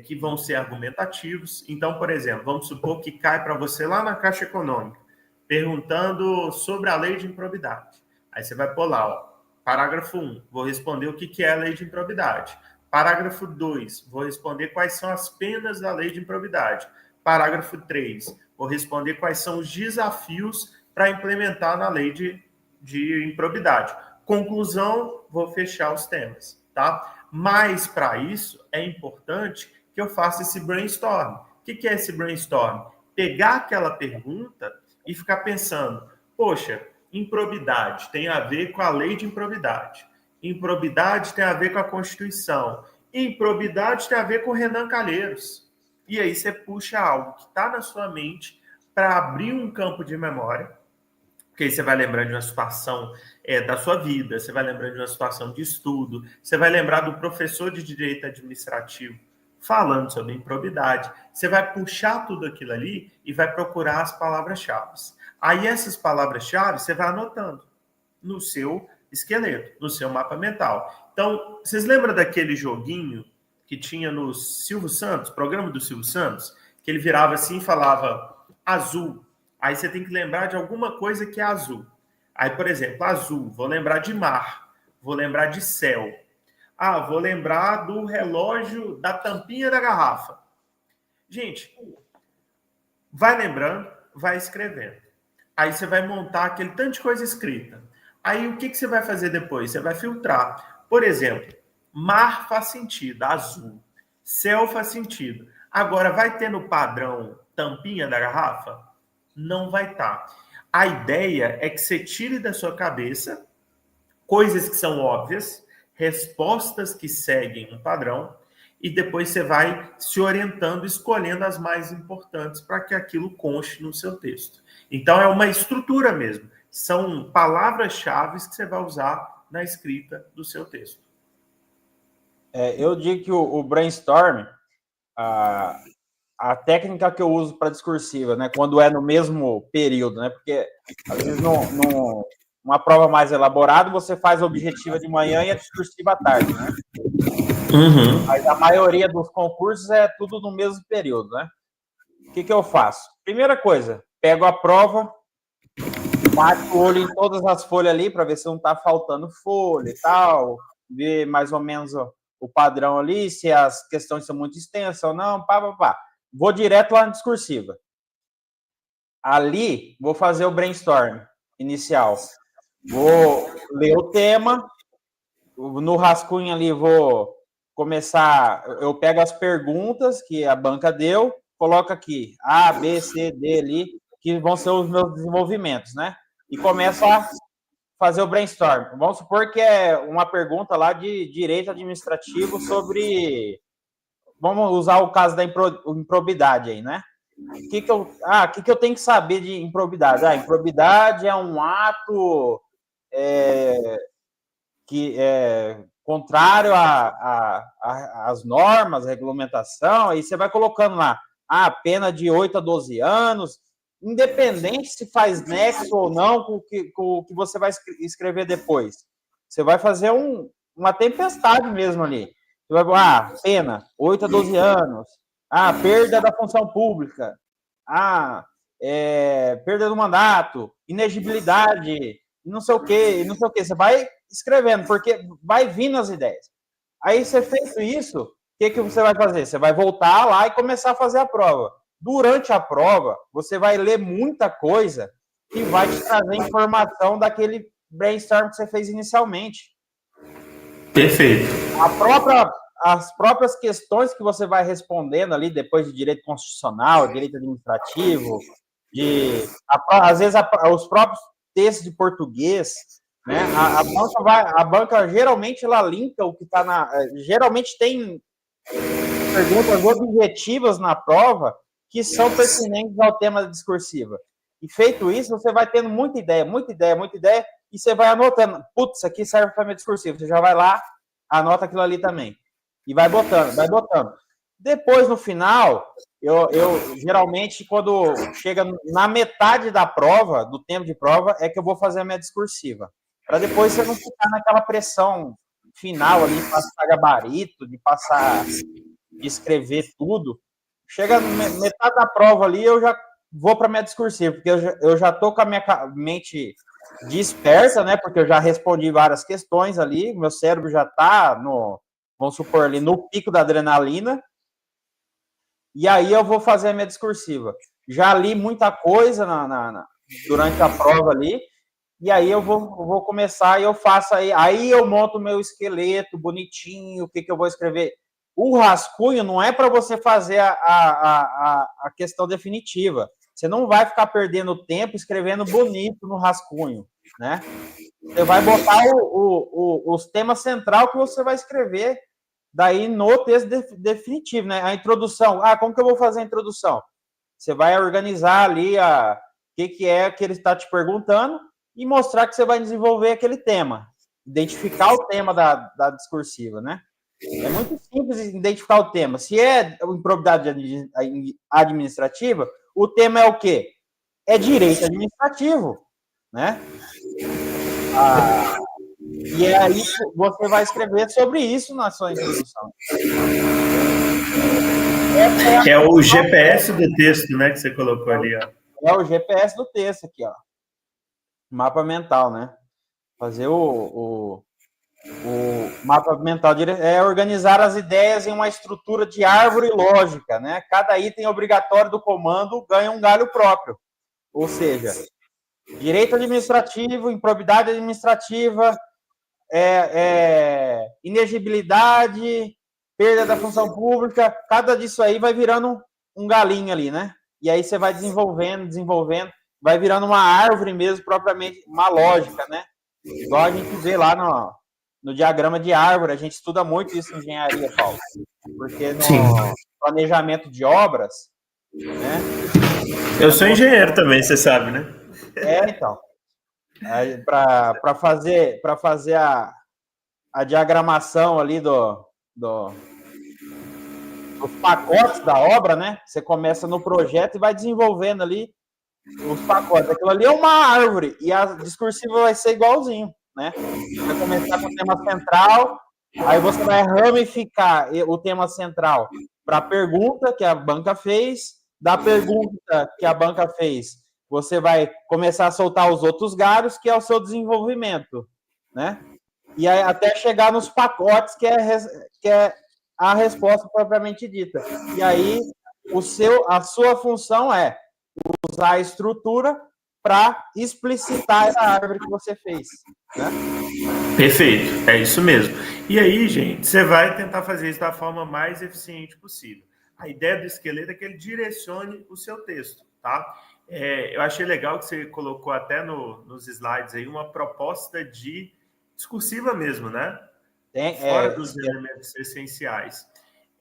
Speaker 2: que vão ser argumentativos. Então, por exemplo, vamos supor que cai para você lá na Caixa Econômica, perguntando sobre a lei de improbidade. Aí você vai pôr lá, ó, parágrafo 1, vou responder o que é a lei de improbidade. Parágrafo 2, vou responder quais são as penas da lei de improbidade. Parágrafo 3, vou responder quais são os desafios para implementar na lei de improbidade. Conclusão, vou fechar os temas, tá? Mas, para isso, é importante que eu faça esse brainstorm. O que é esse brainstorm? Pegar aquela pergunta e ficar pensando, poxa, improbidade tem a ver com a lei de improbidade. Improbidade tem a ver com a Constituição. Improbidade tem a ver com Renan Calheiros. E aí você puxa algo que está na sua mente para abrir um campo de memória, porque aí você vai lembrar de uma situação da sua vida, você vai lembrar de uma situação de estudo, você vai lembrar do professor de direito administrativo falando sobre improbidade, você vai puxar tudo aquilo ali e vai procurar as palavras-chave. Aí essas palavras-chave você vai anotando no seu esqueleto, no seu mapa mental. Então, vocês lembram daquele joguinho que tinha no Silvio Santos, programa do Silvio Santos, que ele virava assim e falava azul. Aí você tem que lembrar de alguma coisa que é azul. Aí, por exemplo, azul, vou lembrar de mar, vou lembrar de céu. Ah, vou lembrar do relógio, da tampinha da garrafa. Gente, vai lembrando, vai escrevendo. Aí você vai montar aquele tanto de coisa escrita. Aí o que você vai fazer depois? Você vai filtrar. Por exemplo, mar faz sentido, azul. Céu faz sentido. Agora, vai ter no padrão tampinha da garrafa? Não vai estar. A ideia é que você tire da sua cabeça coisas que são óbvias, respostas que seguem um padrão, e depois você vai se orientando, escolhendo as mais importantes para que aquilo conste no seu texto. Então, é uma estrutura mesmo. São palavras-chave que você vai usar na escrita do seu texto.
Speaker 1: Eu digo que o brainstorm, a técnica que eu uso para discursiva, né, quando é no mesmo período, né, porque às vezes numa prova mais elaborada, você faz a objetiva de manhã e a discursiva à tarde, né?
Speaker 2: Uhum.
Speaker 1: Mas a maioria dos concursos é tudo no mesmo período, né? O que eu faço? Primeira coisa, pego a prova, bato o olho em todas as folhas ali para ver se não está faltando folha e tal, ver mais ou menos o padrão ali, se as questões são muito extensas ou não, pá. Vou direto lá na discursiva. Ali, vou fazer o brainstorm inicial. Vou ler o tema, no rascunho ali vou começar, eu pego as perguntas que a banca deu, coloco aqui A, B, C, D ali, que vão ser os meus desenvolvimentos, né? E começo a fazer o brainstorm. Vamos supor que é uma pergunta lá de direito administrativo sobre... Vamos usar o caso da improbidade aí, né? O que eu tenho que saber de improbidade? Improbidade é um ato que é contrário às normas, regulamentação, aí você vai colocando lá, pena de 8 a 12 anos, independente se faz nexo ou não com o que você vai escrever depois. Você vai fazer uma tempestade mesmo ali. Você vai, pena, 8 a 12 anos, perda da função pública, perda do mandato, inegibilidade, não sei o quê. Você vai escrevendo, porque vai vindo as ideias. Aí, você feito isso, o que você vai fazer? Você vai voltar lá e começar a fazer a prova. Durante a prova, você vai ler muita coisa que vai te trazer informação daquele brainstorm que você fez inicialmente.
Speaker 2: Perfeito.
Speaker 1: As próprias questões que você vai respondendo ali, depois de direito constitucional, direito administrativo, às vezes os próprios textos de português, né? A banca geralmente ela linka o que está geralmente tem perguntas objetivas na prova que são pertinentes ao tema discursiva. E feito isso, você vai tendo muita ideia, e você vai anotando. Putz, isso aqui serve para minha discursiva. Você já vai lá, anota aquilo ali também. E vai botando. Depois, no final, eu geralmente, quando chega na metade da prova, do tempo de prova, é que eu vou fazer a minha discursiva. Para depois você não ficar naquela pressão final ali, de passar gabarito, de escrever tudo. Chega metade da prova ali, eu já vou para minha discursiva, porque eu já tô com a minha mente dispersa, né? Porque eu já respondi várias questões ali, meu cérebro já tá vamos supor ali, no pico da adrenalina, e aí eu vou fazer a minha discursiva. Já li muita coisa durante a prova ali, e aí eu vou começar e eu faço aí eu monto o meu esqueleto bonitinho, o que eu vou escrever. O rascunho não é para você fazer a questão definitiva. Você não vai ficar perdendo tempo escrevendo bonito no rascunho, né? Você vai botar os temas central que você vai escrever daí no texto definitivo, né? A introdução. Como que eu vou fazer a introdução? Você vai organizar ali o que é que ele está te perguntando e mostrar que você vai desenvolver aquele tema. Identificar o tema da discursiva, né? É muito simples identificar o tema. Se é improbidade administrativa, o tema é o quê? É direito administrativo, né? E aí você vai escrever sobre isso na sua introdução.
Speaker 2: É o GPS do texto, né, que você colocou ali, ó.
Speaker 1: É o GPS do texto aqui, ó. Mapa mental, né? Fazer o mapa mental é organizar as ideias em uma estrutura de árvore lógica, né? Cada item obrigatório do comando ganha um galho próprio. Ou seja, direito administrativo, improbidade administrativa, inegibilidade, perda da função pública, cada disso aí vai virando um galinho ali, né? E aí você vai desenvolvendo, vai virando uma árvore mesmo, propriamente, uma lógica, né? Igual a gente vê lá no diagrama de árvore, a gente estuda muito isso em engenharia, Paulo. Porque no planejamento de obras, né?
Speaker 2: Eu sou engenheiro também, você sabe, né?
Speaker 1: Então. Para fazer a diagramação ali dos pacotes da obra, né? Você começa no projeto e vai desenvolvendo ali os pacotes. Aquilo ali é uma árvore e a discursiva vai ser igualzinho, né? Vai começar com o tema central, aí você vai ramificar o tema central para a pergunta que a banca fez, da pergunta que a banca fez, você vai começar a soltar os outros galhos, que é o seu desenvolvimento, né? E aí, até chegar nos pacotes, que é a resposta propriamente dita. E aí, a sua função é usar a estrutura para explicitar essa árvore que você fez, né?
Speaker 2: Perfeito, é isso mesmo. E aí, gente, você vai tentar fazer isso da forma mais eficiente possível. A ideia do esqueleto é que ele direcione o seu texto, tá? Eu achei legal que você colocou até nos slides aí uma proposta de discursiva mesmo, né? Fora dos elementos essenciais.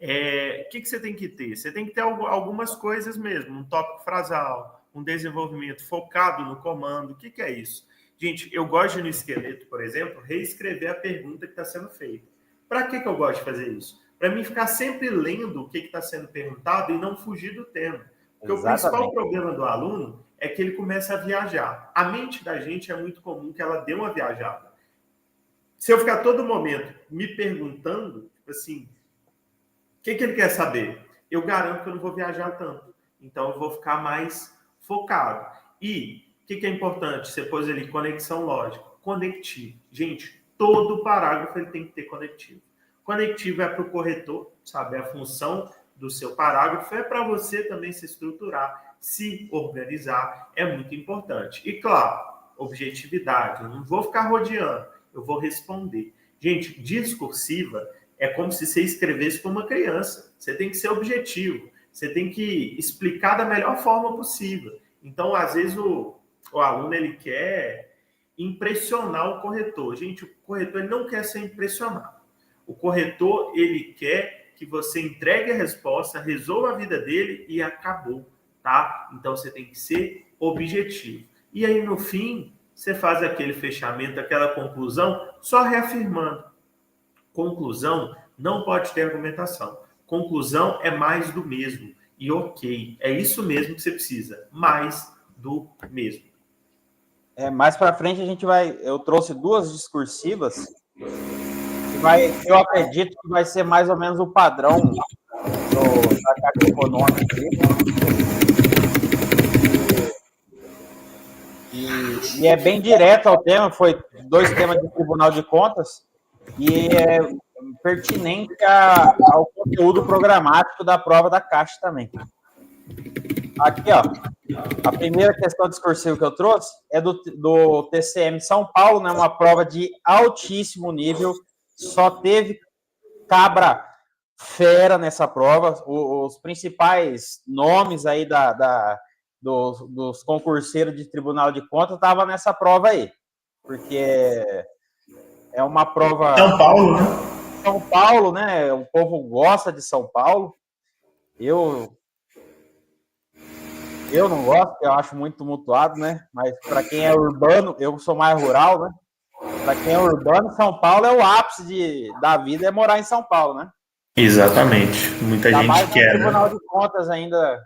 Speaker 2: O que você tem que ter? Você tem que ter algumas coisas mesmo, um tópico frasal, um desenvolvimento focado no comando. O que é isso? Gente, eu gosto de, no esqueleto, por exemplo, reescrever a pergunta que está sendo feita. Para que eu gosto de fazer isso? Para mim ficar sempre lendo o que está sendo perguntado e não fugir do tema. Porque o principal problema do aluno é que ele começa a viajar. A mente da gente é muito comum que ela dê uma viajada. Se eu ficar todo momento me perguntando, tipo assim, o que ele quer saber? Eu garanto que eu não vou viajar tanto. Então, eu vou ficar mais focado. E o que é importante? Você pôs ali conexão lógica. Conectivo. Gente, todo parágrafo ele tem que ter conectivo. Conectivo é para o corretor, sabe? É a função do seu parágrafo é para você também se estruturar, se organizar, é muito importante. E, claro, objetividade, eu não vou ficar rodeando, eu vou responder. Gente, discursiva é como se você escrevesse para uma criança. Você tem que ser objetivo, você tem que explicar da melhor forma possível. Então, às vezes, o aluno ele quer impressionar o corretor. Gente, o corretor ele não quer ser impressionado. O corretor ele quer que você entregue a resposta, resolva a vida dele e acabou, tá? Então, você tem que ser objetivo. E aí, no fim, você faz aquele fechamento, aquela conclusão, só reafirmando. Conclusão não pode ter argumentação. Conclusão é mais do mesmo. E ok, é isso mesmo que você precisa. Mais do mesmo.
Speaker 1: Mais para frente a gente vai... Eu trouxe 2 discursivas. Eu acredito que vai ser mais ou menos o padrão da Caixa Econômica. E é bem direto ao tema. Foi 2 temas de Tribunal de Contas. E é pertinente ao conteúdo programático da prova da Caixa também. Aqui, ó, a primeira questão discursiva que eu trouxe é do TCM São Paulo, né, uma prova de altíssimo nível, só teve cabra fera nessa prova, os principais nomes aí dos concurseiros de Tribunal de Contas estavam nessa prova aí, porque é uma prova...
Speaker 2: São Paulo, né?
Speaker 1: São Paulo, né, o povo gosta de São Paulo, eu não gosto, eu acho muito tumultuado, né? Mas para quem é urbano, eu sou mais rural, né? Para quem é urbano, São Paulo é o ápice da vida, é morar em São Paulo, né?
Speaker 2: Exatamente. Muita gente
Speaker 1: mais
Speaker 2: quer,
Speaker 1: Tribunal
Speaker 2: né?
Speaker 1: de Contas ainda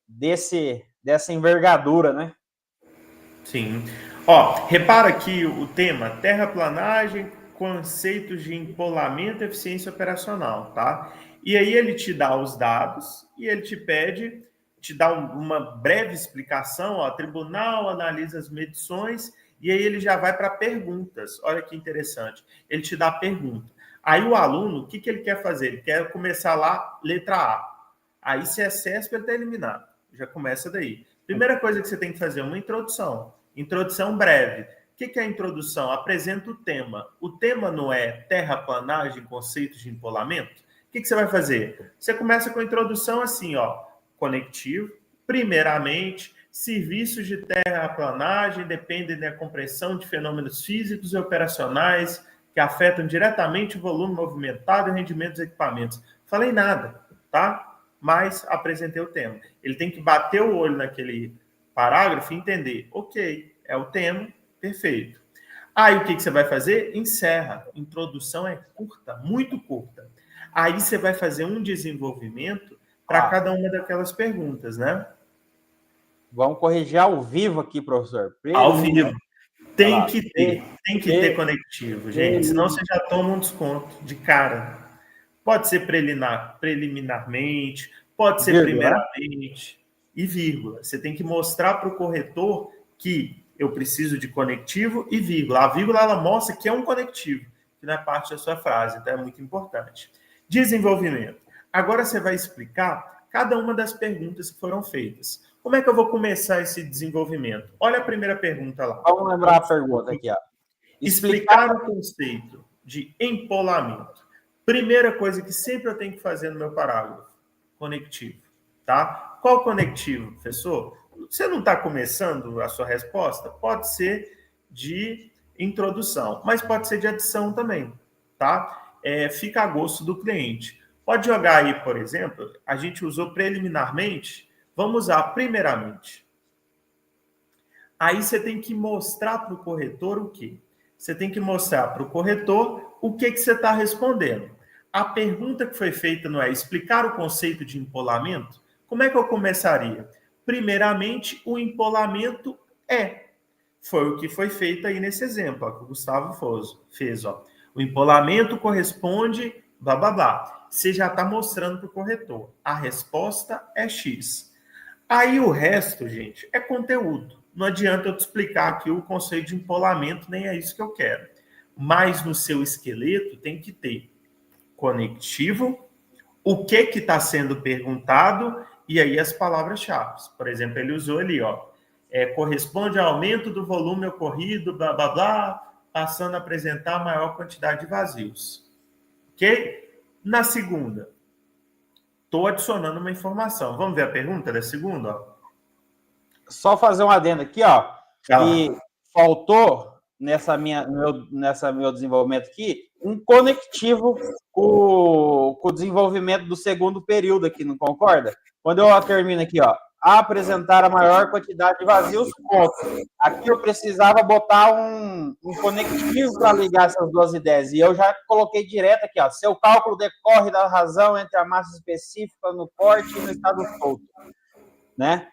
Speaker 1: dessa envergadura, né?
Speaker 2: Sim. Ó, repara aqui o tema terraplanagem, conceitos de empolamento e eficiência operacional, tá? E aí ele te dá os dados e ele te dá uma breve explicação, ó, tribunal analisa as medições e aí ele já vai para perguntas. Olha que interessante. Ele te dá a pergunta. Aí o aluno, o que ele quer fazer? Ele quer começar lá, letra A. Aí se é CESP, ele está eliminado. Já começa daí. Primeira coisa que você tem que fazer é uma introdução. Introdução breve. O que é a introdução? Apresenta o tema. O tema não é terraplanagem, conceitos de empolamento? O que você vai fazer? Você começa com a introdução assim, ó. Conectivo. Primeiramente, serviços de terraplanagem dependem da compreensão de fenômenos físicos e operacionais que afetam diretamente o volume movimentado e o rendimento dos equipamentos. Falei nada, tá? Mas apresentei o tema. Ele tem que bater o olho naquele parágrafo e entender. Ok, é o tema, perfeito. Aí o que você vai fazer? Encerra. Introdução é curta, muito curta. Aí você vai fazer um desenvolvimento para cada uma daquelas perguntas, né?
Speaker 1: Vamos corrigir ao vivo aqui, professor.
Speaker 2: Ao vivo. Tem que ter conectivo, gente. Senão você já toma um desconto de cara. Pode ser preliminarmente, pode ser primeiramente e vírgula. Você tem que mostrar para o corretor que eu preciso de conectivo e vírgula. A vírgula ela mostra que é um conectivo, que não é parte da sua frase, então é muito importante. Desenvolvimento. Agora você vai explicar cada uma das perguntas que foram feitas. Como é que eu vou começar esse desenvolvimento? Olha a primeira pergunta lá.
Speaker 1: Vamos lembrar a pergunta aqui, ó.
Speaker 2: Explicar o conceito de empolamento. Primeira coisa que sempre eu tenho que fazer no meu parágrafo, conectivo, tá? Qual conectivo, professor? Você não está começando a sua resposta? Pode ser de introdução, mas pode ser de adição também, tá? Fica a gosto do cliente. Pode jogar aí, por exemplo, a gente usou preliminarmente, vamos usar primeiramente. Aí você tem que mostrar para o corretor o quê? Você tem que mostrar para o corretor o que você está respondendo. A pergunta que foi feita não é explicar o conceito de empolamento? Como é que eu começaria? Primeiramente, o empolamento foi o que foi feito aí nesse exemplo, ó, que o Gustavo fez. Ó. O empolamento corresponde, blá, blá, blá. Você já está mostrando para o corretor. A resposta é X. Aí o resto, gente, é conteúdo. Não adianta eu te explicar aqui o conceito de empolamento, nem é isso que eu quero. Mas no seu esqueleto tem que ter conectivo, o que está sendo perguntado e aí as palavras-chave. Por exemplo, ele usou ali, corresponde ao aumento do volume ocorrido, blá, blá, blá, passando a apresentar maior quantidade de vazios. Ok? Na segunda, estou adicionando uma informação. Vamos ver a pergunta da segunda?
Speaker 1: Só fazer um adendo aqui, que faltou nessa meu desenvolvimento aqui um conectivo com o desenvolvimento do segundo período aqui, não concorda? Quando eu termino aqui, a apresentar a maior quantidade de vazios, ponto. Aqui eu precisava botar um conectivo para ligar essas duas ideias, e eu já coloquei direto aqui, seu cálculo decorre da razão entre a massa específica no corte e no estado solto, né?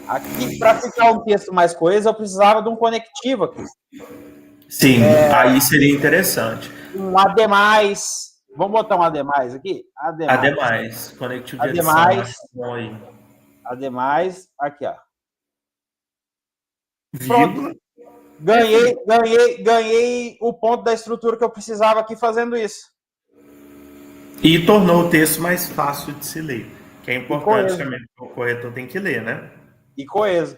Speaker 1: Aqui, para ficar um texto mais coeso, eu precisava de um conectivo aqui.
Speaker 2: Sim, aí seria interessante.
Speaker 1: Um ademais. Vamos botar um ademais aqui?
Speaker 2: Ademais. Conectivo de
Speaker 1: ademais.
Speaker 2: adição.
Speaker 1: Ademais, aqui,
Speaker 2: Vírgula.
Speaker 1: Ganhei o ponto da estrutura que eu precisava aqui fazendo isso.
Speaker 2: E tornou o texto mais fácil de se ler. Que é importante também, o corretor tem que ler, né?
Speaker 1: E coeso.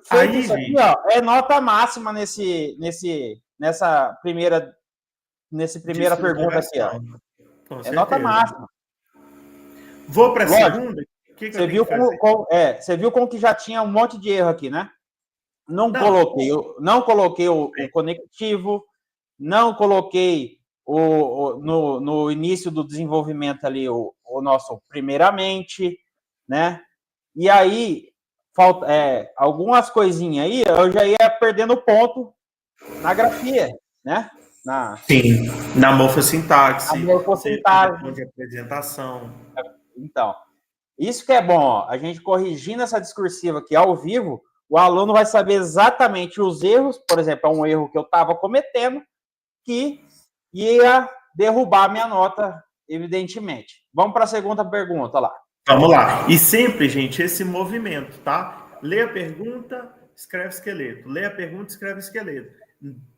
Speaker 1: Feito isso aqui, é nota máxima nessa primeira pergunta aqui, É nota máxima.
Speaker 2: Vou para a segunda?
Speaker 1: Você viu como que já tinha um monte de erro aqui, né? Não coloquei o conectivo, não coloquei no início do desenvolvimento ali o nosso primeiramente, né? E aí, algumas coisinhas aí, eu já ia perdendo ponto na grafia, né?
Speaker 2: Sim, na morfossintaxe.
Speaker 1: Na morfossintaxe.
Speaker 2: De apresentação.
Speaker 1: Então, isso que é bom, a gente corrigindo essa discursiva aqui ao vivo, o aluno vai saber exatamente os erros, por exemplo, é um erro que eu estava cometendo, que ia derrubar a minha nota, evidentemente. Vamos para a segunda pergunta lá.
Speaker 2: Vamos lá. E sempre, gente, esse movimento, tá? Lê a pergunta, escreve esqueleto. Lê a pergunta, escreve esqueleto.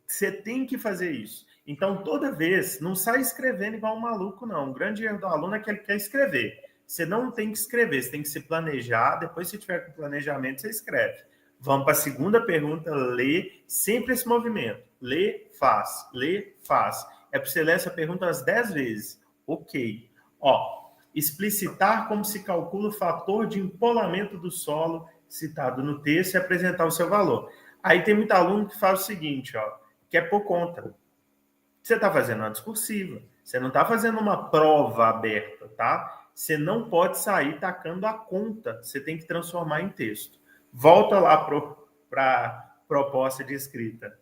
Speaker 2: Você tem que fazer isso. Então, toda vez, não sai escrevendo igual um maluco, não. O grande erro do aluno é que ele quer escrever. Você não tem que escrever, você tem que se planejar. Depois, se tiver com planejamento, você escreve. Vamos para a segunda pergunta, lê sempre esse movimento. Lê, faz. Lê, faz. É para você ler essa pergunta umas 10 vezes. Ok. Explicitar como se calcula o fator de empolamento do solo citado no texto e apresentar o seu valor. Aí tem muito aluno que faz o seguinte, que é por conta. Você está fazendo uma discursiva, você não está fazendo uma prova aberta, tá? Você não pode sair tacando a conta, você tem que transformar em texto. Volta lá para a proposta de escrita.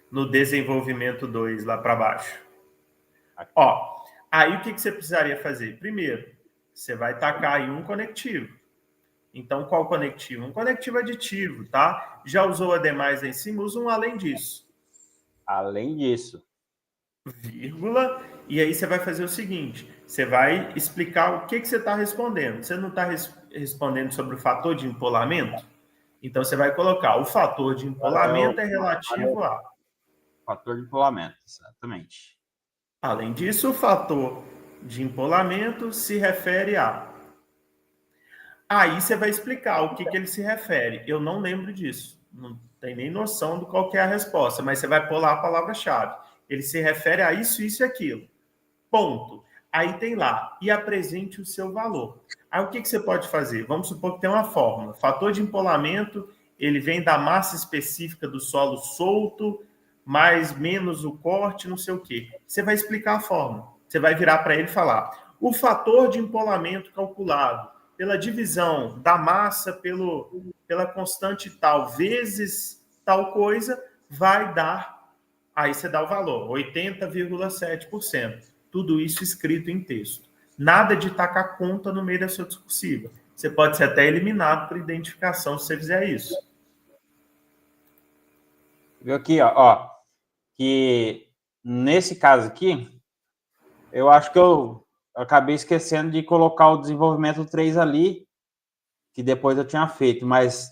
Speaker 2: No desenvolvimento 2, lá para baixo. Aí o que você precisaria fazer? Primeiro, você vai tacar aí um conectivo. Então, qual conectivo? Um conectivo aditivo, tá? Já usou ademais aí em cima, usa um além disso.
Speaker 1: Além disso.
Speaker 2: Vírgula. E aí você vai fazer o seguinte, você vai explicar o que você está respondendo. Você não está respondendo sobre o fator de empolamento? Então, você vai colocar o fator de empolamento é relativo a...
Speaker 1: Fator de empolamento, exatamente.
Speaker 2: Além disso, o fator de empolamento se refere a... Aí você vai explicar o que ele se refere. Eu não lembro disso. Não tem nem noção do qual que é a resposta, mas você vai pôr lá a palavra-chave. Ele se refere a isso, isso e aquilo. Ponto. Aí tem lá, e apresente o seu valor. Aí o que você pode fazer? Vamos supor que tem uma fórmula. Fator de empolamento, ele vem da massa específica do solo solto, mais menos o corte, não sei o quê. Você vai explicar a fórmula. Você vai virar para ele e falar, o fator de empolamento calculado pela divisão da massa pela constante tal vezes tal coisa, vai dar, aí você dá o valor, 80,7%. Tudo isso escrito em texto. Nada de tacar conta no meio da sua discursiva. Você pode ser até eliminado por identificação se você fizer isso.
Speaker 1: Viu aqui, que nesse caso aqui, eu acho que eu acabei esquecendo de colocar o desenvolvimento 3 ali, que depois eu tinha feito, mas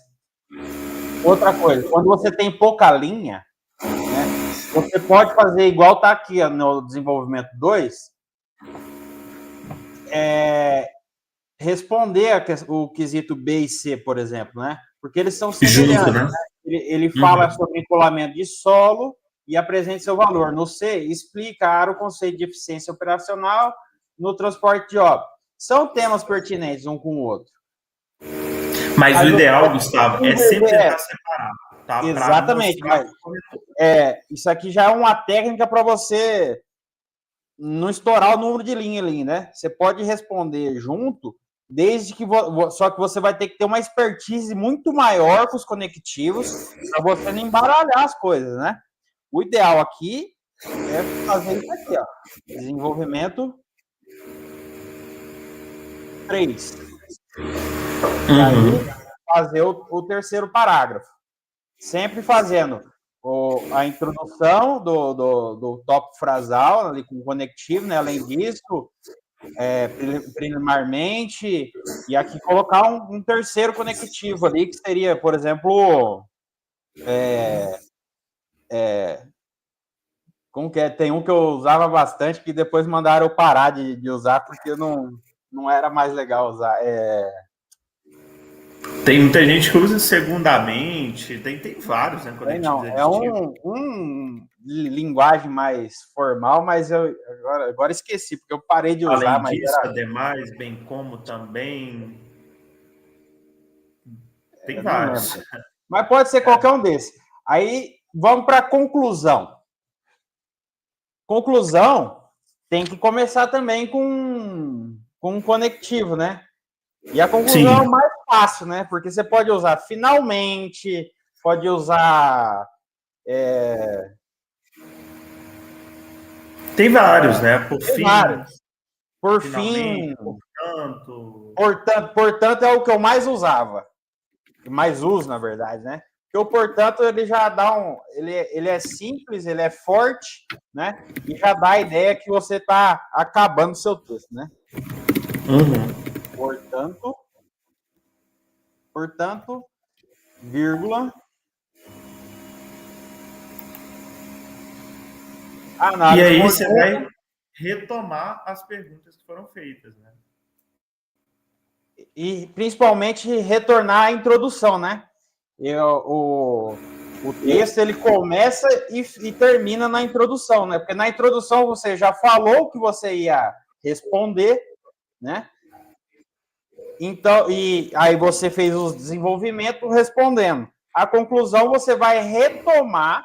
Speaker 1: outra coisa, quando você tem pouca linha, né, Você pode fazer igual está aqui no desenvolvimento 2, responder o quesito B e C, por exemplo, né? Porque eles são semelhantes.
Speaker 2: Junto, né?
Speaker 1: Ele fala sobre encolamento de solo e apresente seu valor. No C, explicar o conceito de eficiência operacional no transporte de obra. São temas pertinentes um com o outro.
Speaker 2: Mas o ideal, Gustavo, é sempre tentar separar. Tá?
Speaker 1: Exatamente. Isso aqui já é uma técnica para você não estourar o número de linha ali, né? Você pode responder junto, desde que só que você vai ter que ter uma expertise muito maior com os conectivos para você não embaralhar as coisas, né? O ideal aqui é fazer isso aqui, ó. Desenvolvimento 3. E aí fazer o terceiro parágrafo. Sempre fazendo a introdução do tópico frasal ali com o conectivo, né? Além disso, preliminarmente, e aqui colocar um terceiro conectivo ali, que seria, por exemplo, como que é? Tem um que eu usava bastante, que depois mandaram eu parar de usar, porque não era mais legal usar.
Speaker 2: Tem muita gente que usa segundamente, tem vários, né?
Speaker 1: Não, é um linguagem mais formal, mas eu agora esqueci, porque eu parei de usar.
Speaker 2: Além disso, ademais, bem como também. Tem vários.
Speaker 1: Mas pode ser qualquer um desses. Aí vamos para a conclusão. Conclusão tem que começar também com um conectivo, né? E a conclusão é o mais fácil, né? Porque você pode usar finalmente, pode usar.
Speaker 2: Tem vários, né? Por
Speaker 1: Tem
Speaker 2: fim.
Speaker 1: Vários. Por fim. Portanto, é o que eu mais usava. Mais uso, na verdade, né? Porque o portanto, ele já dá ele é simples, ele é forte, né? E já dá a ideia que você está acabando o seu texto, né? Portanto, vírgula.
Speaker 2: E aí você vai retomar as perguntas que foram feitas, né?
Speaker 1: E principalmente retornar à introdução, né? O texto ele começa e termina na introdução, né? Porque na introdução você já falou o que você ia responder, né? Então, e aí você fez os desenvolvimentos respondendo. A conclusão você vai retomar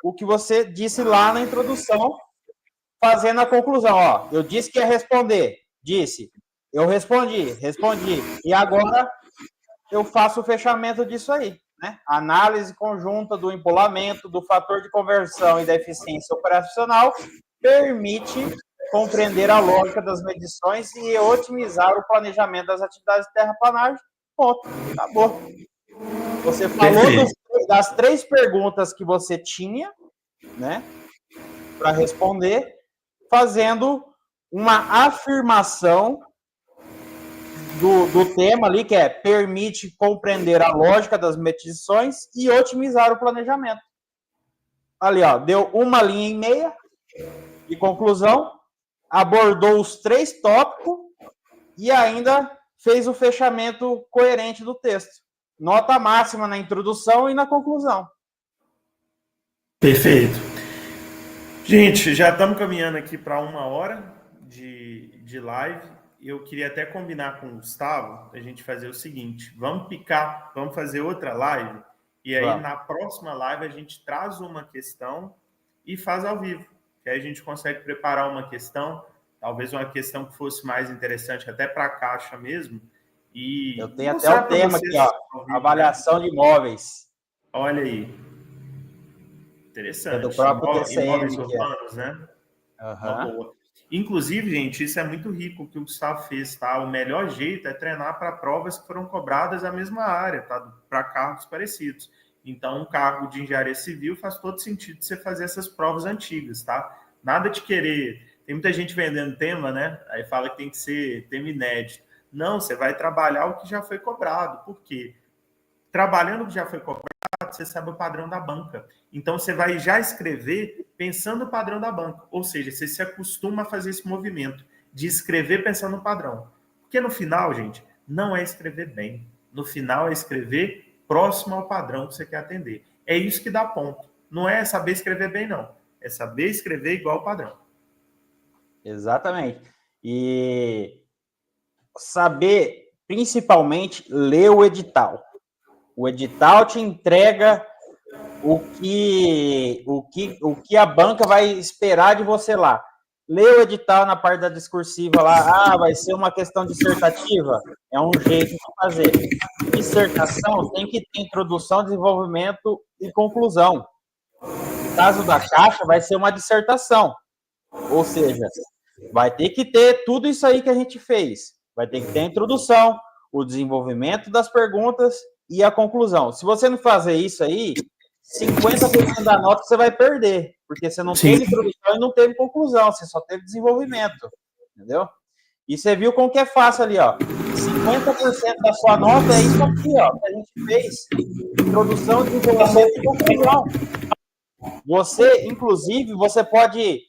Speaker 1: o que você disse lá na introdução, fazendo a conclusão. Ó, eu disse que ia responder, disse. Eu respondi. E agora eu faço o fechamento disso aí, né? Análise conjunta do empolamento, do fator de conversão e da eficiência operacional permite compreender a lógica das medições e otimizar o planejamento das atividades de terraplanagem. Ponto. Acabou. Você falou das 3 perguntas que você tinha, né, para responder, fazendo uma afirmação do tema ali, que permite compreender a lógica das medições e otimizar o planejamento. Ali, ó, deu 1,5 linha de conclusão, abordou os 3 tópicos e ainda fez o fechamento coerente do texto. Nota máxima na introdução e na conclusão.
Speaker 2: Perfeito. Gente, já estamos caminhando aqui para 1 hora de live. Eu queria até combinar com o Gustavo a gente fazer o seguinte: vamos fazer outra live, e aí na próxima live a gente traz uma questão e faz ao vivo. Que aí a gente consegue preparar uma questão, talvez uma questão que fosse mais interessante até para a caixa mesmo. E
Speaker 1: eu tenho até o tema aqui, ó, vivo, avaliação, né, de imóveis.
Speaker 2: Olha aí. Interessante.
Speaker 1: É do próprio TCM,
Speaker 2: imóveis urbanos, né? Uma boa. Inclusive, gente, isso é muito rico o que o Gustavo fez, tá? O melhor jeito é treinar para provas que foram cobradas na mesma área, tá? Para cargos parecidos. Então, um cargo de engenharia civil faz todo sentido você fazer essas provas antigas, tá? Nada de querer... Tem muita gente vendendo tema, né? Aí fala que tem que ser tema inédito. Não, você vai trabalhar o que já foi cobrado. Por quê? Trabalhando o que já foi cobrado, que você saiba o padrão da banca. Então, você vai já escrever pensando no padrão da banca. Ou seja, você se acostuma a fazer esse movimento de escrever pensando no padrão. Porque no final, gente, não é escrever bem. No final é escrever próximo ao padrão que você quer atender. É isso que dá ponto. Não é saber escrever bem, não. É saber escrever igual ao padrão.
Speaker 1: Exatamente. E saber, principalmente, ler o edital. O edital te entrega o que a banca vai esperar de você lá. Lê o edital na parte da discursiva lá, vai ser uma questão dissertativa, é um jeito de fazer. Dissertação tem que ter introdução, desenvolvimento e conclusão. No caso da Caixa, vai ser uma dissertação, ou seja, vai ter que ter tudo isso aí que a gente fez. Vai ter que ter a introdução, o desenvolvimento das perguntas e a conclusão. Se você não fazer isso aí, 50% da nota você vai perder, porque você não teve introdução e não teve conclusão, você só teve desenvolvimento, entendeu? E você viu como que é fácil ali, ó. 50% da sua nota é isso aqui, ó, que a gente fez. Introdução, desenvolvimento e conclusão. Você, inclusive, você pode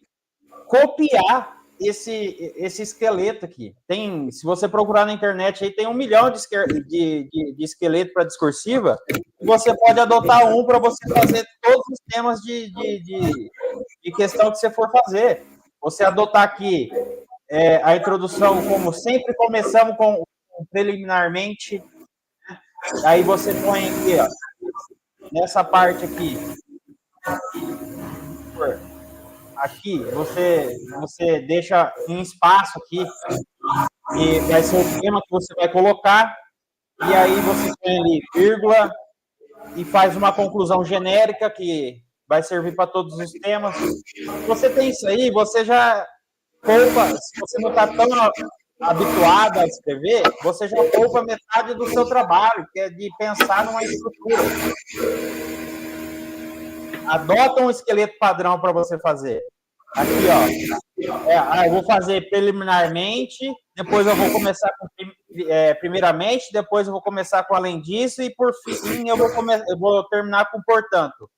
Speaker 1: copiar esse esqueleto aqui. Tem, se você procurar na internet, aí tem 1 milhão de esqueleto para discursiva, e você pode adotar um para você fazer todos os temas de questão que você for fazer. Você adotar aqui a introdução, como sempre começamos com preliminarmente, aí você põe aqui, ó, nessa parte aqui, aqui, você deixa um espaço aqui, e vai ser o tema que você vai colocar, e aí você põe ali vírgula, e faz uma conclusão genérica que vai servir para todos os temas. Se você tem isso aí, você já poupa, se você não está tão habituado a escrever, você já poupa metade do seu trabalho, que é de pensar numa estrutura. Adota um esqueleto padrão para você fazer. Aqui, ó. Eu vou fazer preliminarmente, depois eu vou começar com primeiramente, depois eu vou começar com além disso, e por fim eu vou terminar com portanto.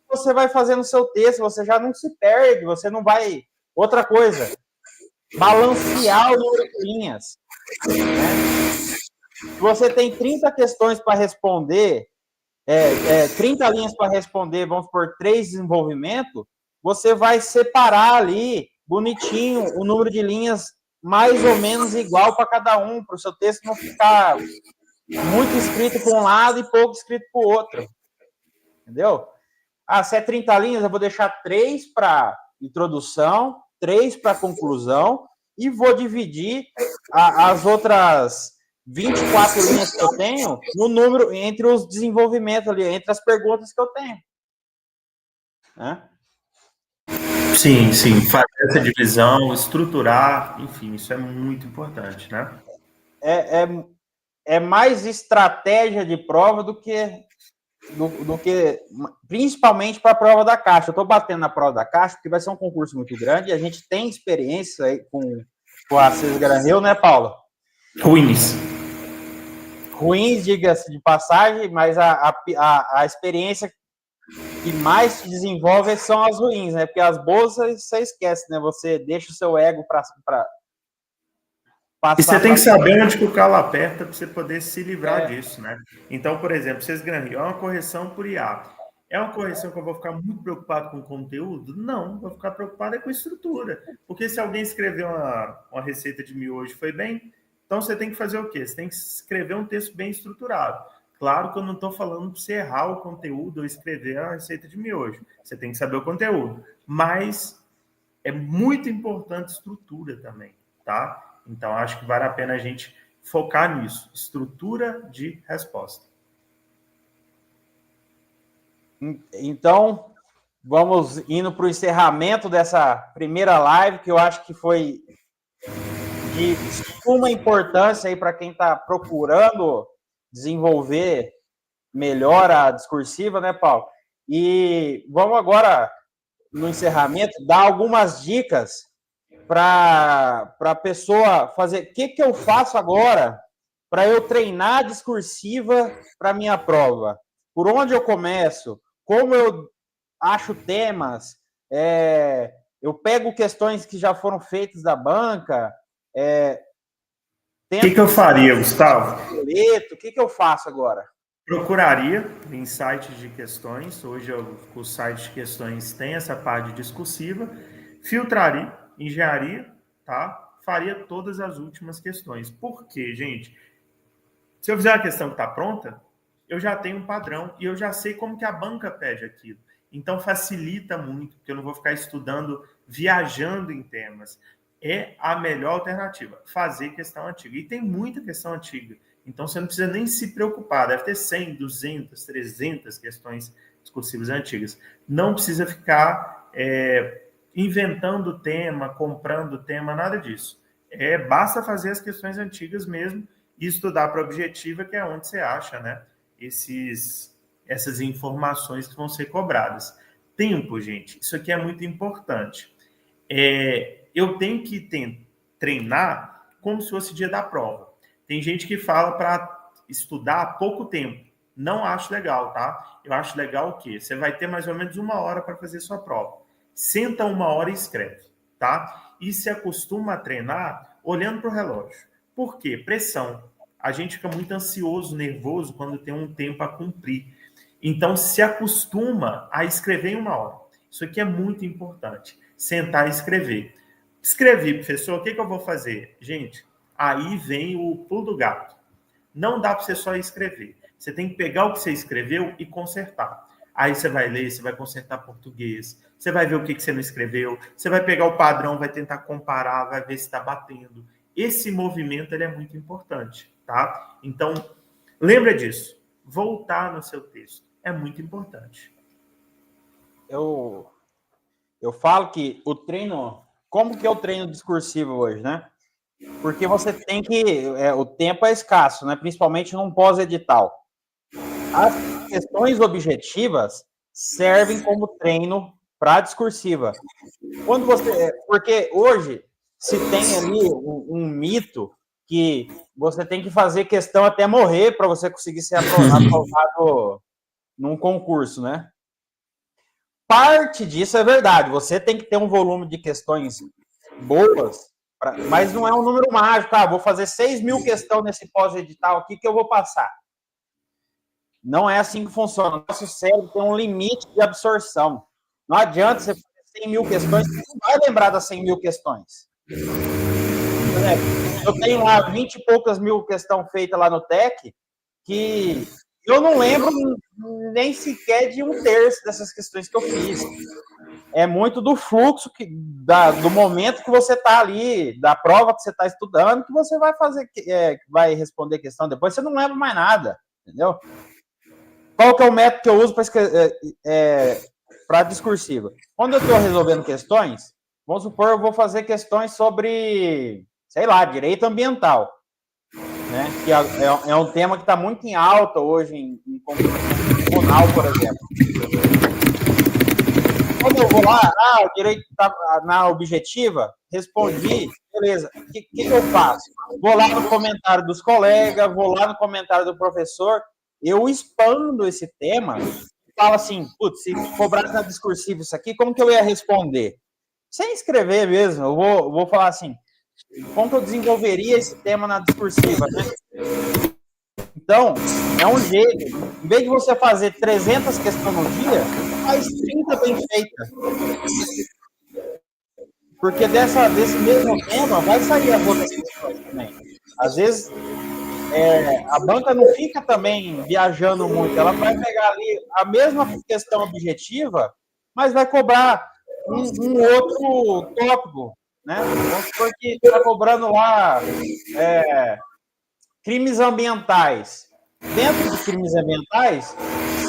Speaker 1: Você vai fazer no seu texto, você já não se perde, você não vai... Outra coisa, balancear o número de linhas. Né? Se você tem 30 questões para responder, 30 linhas para responder, vamos por 3 desenvolvimento, você vai separar ali, bonitinho, o número de linhas mais ou menos igual para cada um, para o seu texto não ficar muito escrito para um lado e pouco escrito para o outro. Entendeu? Se é 30 linhas, eu vou deixar 3 para introdução, 3 para conclusão, e vou dividir as outras 24 linhas que eu tenho no número, entre os desenvolvimentos ali, entre as perguntas que eu tenho. Né?
Speaker 2: Sim, fazer essa divisão, estruturar, enfim, isso é muito importante, né?
Speaker 1: É mais estratégia de prova do que principalmente para a prova da Caixa. Eu estou batendo na prova da Caixa porque vai ser um concurso muito grande e a gente tem experiência aí com a César Granreu, né, Paula? Ruins, diga-se de passagem, mas a experiência que mais se desenvolve são as ruins, né? Porque as boas você esquece, né? Você deixa o seu ego para
Speaker 2: e você tem que saber onde que o calo aperta para você poder se livrar disso, né? Então, por exemplo, vocês Granreu, é uma correção por IA. É uma correção que eu vou ficar muito preocupado com o conteúdo? Não, vou ficar preocupado com a estrutura. Porque se alguém escreveu uma receita de miojo foi bem, então você tem que fazer o quê? Você tem que escrever um texto bem estruturado. Claro que eu não estou falando para você errar o conteúdo ou escrever a receita de miojo. Você tem que saber o conteúdo. Mas é muito importante estrutura também, tá? Então, acho que vale a pena a gente focar nisso. Estrutura de resposta.
Speaker 1: Então, vamos indo para o encerramento dessa primeira live, que eu acho que foi de suma importância aí para quem está procurando desenvolver melhor a discursiva, né, Paulo? E vamos agora, no encerramento, dar algumas dicas para a pessoa fazer. O que eu faço agora para eu treinar a discursiva para minha prova? Por onde eu começo? Como eu acho temas? Eu pego questões que já foram feitas da banca.
Speaker 2: O que eu faria, Gustavo?
Speaker 1: O que eu faço agora?
Speaker 2: Procuraria em sites de questões. Hoje os sites de questões têm essa parte discursiva. Filtraria, engenharia, tá? Faria todas as últimas questões. Por quê, gente? Se eu fizer a questão que está pronta, eu já tenho um padrão e eu já sei como que a banca pede aquilo. Então facilita muito, porque eu não vou ficar estudando, viajando em temas. É a melhor alternativa, fazer questão antiga. E tem muita questão antiga. Então você não precisa nem se preocupar. Deve ter 100, 200, 300 questões discursivas antigas. Não precisa ficar inventando tema, comprando tema, nada disso. Basta fazer as questões antigas mesmo e estudar para a objetiva, que é onde você acha, né, essas informações que vão ser cobradas. Tempo, gente, isso aqui é muito importante. Eu tenho que treinar como se fosse dia da prova. Tem gente que fala para estudar há pouco tempo. Não acho legal, tá? Eu acho legal o quê? Você vai ter mais ou menos 1 hora para fazer sua prova. Senta 1 hora e escreve, tá? E se acostuma a treinar olhando para o relógio. Por quê? Pressão. A gente fica muito ansioso, nervoso quando tem um tempo a cumprir. Então, se acostuma a escrever em 1 hora. Isso aqui é muito importante. Sentar e escrever. Escrevi, professor, o que eu vou fazer? Gente, aí vem o pulo do gato. Não dá para você só escrever. Você tem que pegar o que você escreveu e consertar. Aí você vai ler, você vai consertar português, você vai ver o que você não escreveu, você vai pegar o padrão, vai tentar comparar, vai ver se está batendo. Esse movimento ele é muito importante, tá? Então, lembra disso. Voltar no seu texto é muito importante.
Speaker 1: Eu falo que o treino... Como que é o treino discursivo hoje, né? Porque você tem que... o tempo é escasso, né? Principalmente num pós-edital. As questões objetivas servem como treino para a discursiva. Quando porque hoje se tem ali um mito que você tem que fazer questão até morrer para você conseguir ser aprovado num concurso, né? Parte disso é verdade. Você tem que ter um volume de questões boas, mas não é um número mágico. Vou fazer 6.000 questões nesse pós-edital aqui que eu vou passar. Não é assim que funciona. O nosso cérebro tem um limite de absorção. Não adianta você fazer 100.000 questões, você não vai lembrar das 100.000 questões. Eu tenho lá 20 e poucas mil questões feitas lá no TEC, que eu não lembro nem sequer de 1/3 dessas questões que eu fiz. É muito do fluxo do momento que você está ali, da prova que você está estudando, que você vai fazer, vai responder questão. Depois você não lembra mais nada, entendeu? Qual que é o método que eu uso para discursiva? Quando eu estou resolvendo questões, vamos supor, eu vou fazer questões sobre, sei lá, direito ambiental, né? Que é um tema que está muito em alta hoje em tribunal, por exemplo. Quando eu vou lá, o direito está na objetiva, respondi, beleza, o que eu faço? Vou lá no comentário dos colegas, vou lá no comentário do professor, eu expando esse tema, falo assim, putz, se cobrasse na discursiva isso aqui, como que eu ia responder? Sem escrever mesmo, eu vou falar assim, como que eu desenvolveria esse tema na discursiva, né? Então, é um jeito, em vez de você fazer 300 questões no dia, faz 30 bem feitas. Porque desse mesmo tema vai sair as outras questões também. Às vezes, a banca não fica também viajando muito, ela vai pegar ali a mesma questão objetiva, mas vai cobrar um outro tópico, né? Vamos supor que está cobrando lá crimes ambientais. Dentro de crimes ambientais,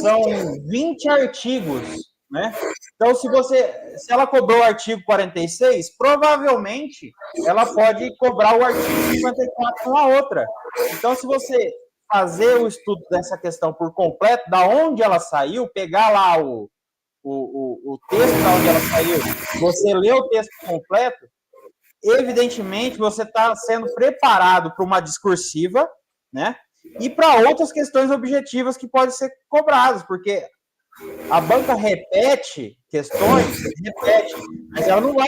Speaker 1: são 20 artigos, né? Então, se ela cobrou o artigo 46, provavelmente ela pode cobrar o artigo 54 com a outra. Então, se você fazer o estudo dessa questão por completo, da onde ela saiu, pegar lá o texto da onde ela saiu, você lê o texto completo, evidentemente você está sendo preparado para uma discursiva, né? E para outras questões objetivas que podem ser cobradas, porque a banca repete questões, mas ela não vai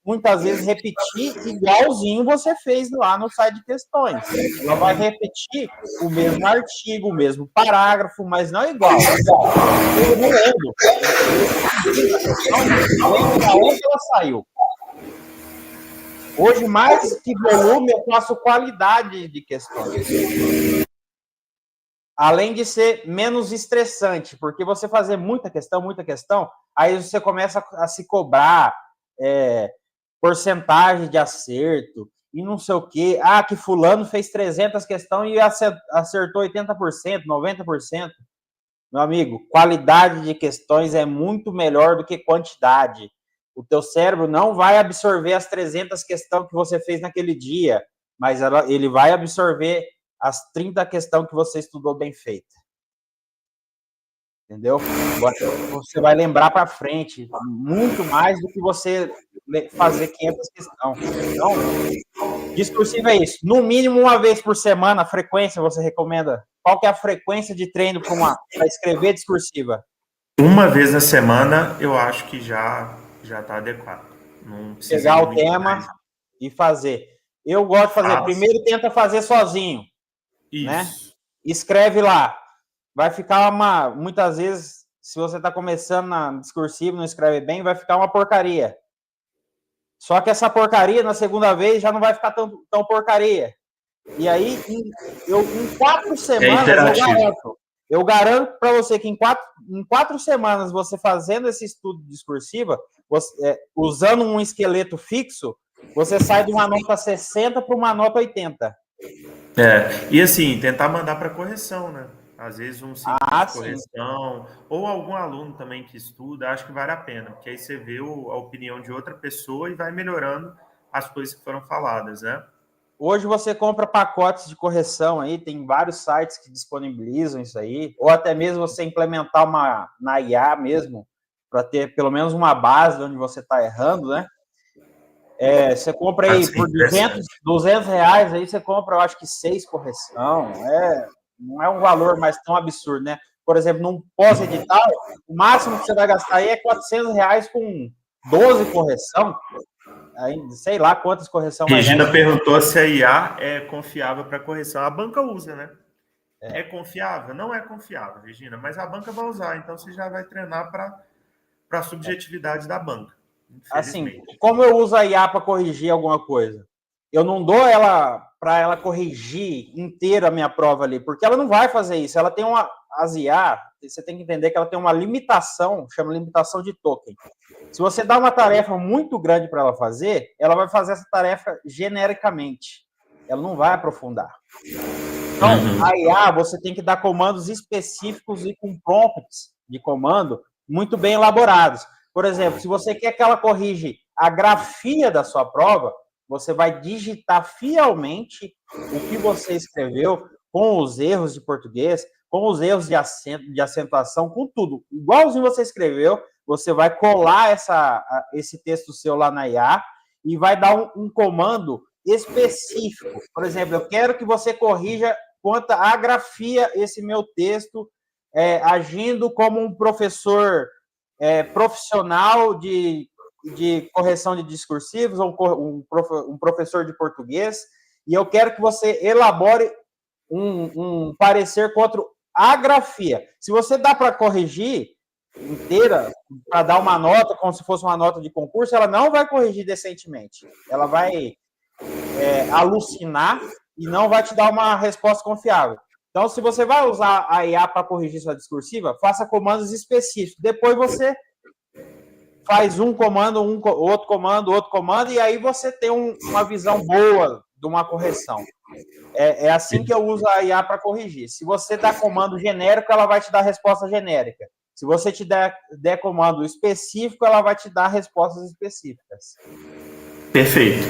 Speaker 1: muitas vezes repetir igualzinho você fez lá no site de questões. Ela vai repetir o mesmo artigo, o mesmo parágrafo, mas não igual. Eu não lembro. Eu lembro da onde ela saiu. Hoje, mais que volume, eu faço qualidade de questões. Além de ser menos estressante, porque você fazer muita questão, aí você começa a se cobrar porcentagem de acerto e não sei o quê. Ah, que fulano fez 300 questões e acertou 80%, 90%. Meu amigo, qualidade de questões é muito melhor do que quantidade. O teu cérebro não vai absorver as 300 questões que você fez naquele dia, mas ele vai absorver as 30 questões que você estudou bem feita. Entendeu? Você vai lembrar para frente muito mais do que você fazer 500 questões. Então, discursivo é isso. No mínimo uma vez por semana, a frequência você recomenda? Qual que é a frequência de treino para escrever discursiva?
Speaker 2: Uma vez na semana, eu acho que já está adequado. Não precisa
Speaker 1: Pegar o tema
Speaker 2: mais.
Speaker 1: E fazer. Eu gosto de fazer. Primeiro tenta fazer sozinho.
Speaker 2: Isso.
Speaker 1: Né? Escreve lá. Vai ficar muitas vezes, se você está começando na discursiva, não escreve bem, vai ficar uma porcaria. Só que essa porcaria, na segunda vez, já não vai ficar tão porcaria. E aí, em 4 semanas, eu garanto para você que em 4 semanas, você fazendo esse estudo discursiva, usando um esqueleto fixo, você sai de uma nota 60 para uma nota 80.
Speaker 2: E assim, tentar mandar para correção, né? Às vezes um simples de correção, ou algum aluno também que estuda, acho que vale a pena, porque aí você vê a opinião de outra pessoa e vai melhorando as coisas que foram faladas, né?
Speaker 1: Hoje você compra pacotes de correção aí, tem vários sites que disponibilizam isso aí, ou até mesmo você implementar na IA mesmo, para ter pelo menos uma base de onde você está errando, né? Você compra aí por R$200 aí, você compra, eu acho que 6 correção. Não é um valor mais tão absurdo, né? Por exemplo, num pós-edital, o máximo que você vai gastar aí é R$400 com 12 correção. Aí, sei lá quantas correções mais.
Speaker 2: Regina perguntou se a IA é confiável para correção. A banca usa, né? É confiável? Não é confiável, Regina, mas a banca vai usar, então você já vai treinar para a subjetividade da banca.
Speaker 1: Assim, como eu uso a IA para corrigir alguma coisa? Eu não dou ela para ela corrigir inteira a minha prova ali, porque ela não vai fazer isso. Ela tem as IA, você tem que entender que ela tem uma limitação, chama limitação de token. Se você dá uma tarefa muito grande para ela fazer, ela vai fazer essa tarefa genericamente. Ela não vai aprofundar. Então, a IA, você tem que dar comandos específicos e com prompts de comando muito bem elaborados. Por exemplo, se você quer que ela corrija a grafia da sua prova, você vai digitar fielmente o que você escreveu, com os erros de português, com os erros de acentuação, com tudo. Igualzinho você escreveu, você vai colar esse texto seu lá na IA e vai dar um comando específico. Por exemplo, eu quero que você corrija quanto à grafia esse meu texto, agindo como um professor profissional de correção de discursivos, ou um professor de português, e eu quero que você elabore um parecer contra a grafia. Se você dá para corrigir inteira, para dar uma nota, como se fosse uma nota de concurso, ela não vai corrigir decentemente. Ela vai alucinar e não vai te dar uma resposta confiável. Então, se você vai usar a IA para corrigir sua discursiva, faça comandos específicos. Depois você faz um comando, outro comando, e aí você tem uma visão boa de uma correção. É assim que eu uso a IA para corrigir. Se você dá comando genérico, ela vai te dar resposta genérica. Se você te der comando específico, ela vai te dar respostas específicas.
Speaker 2: Perfeito.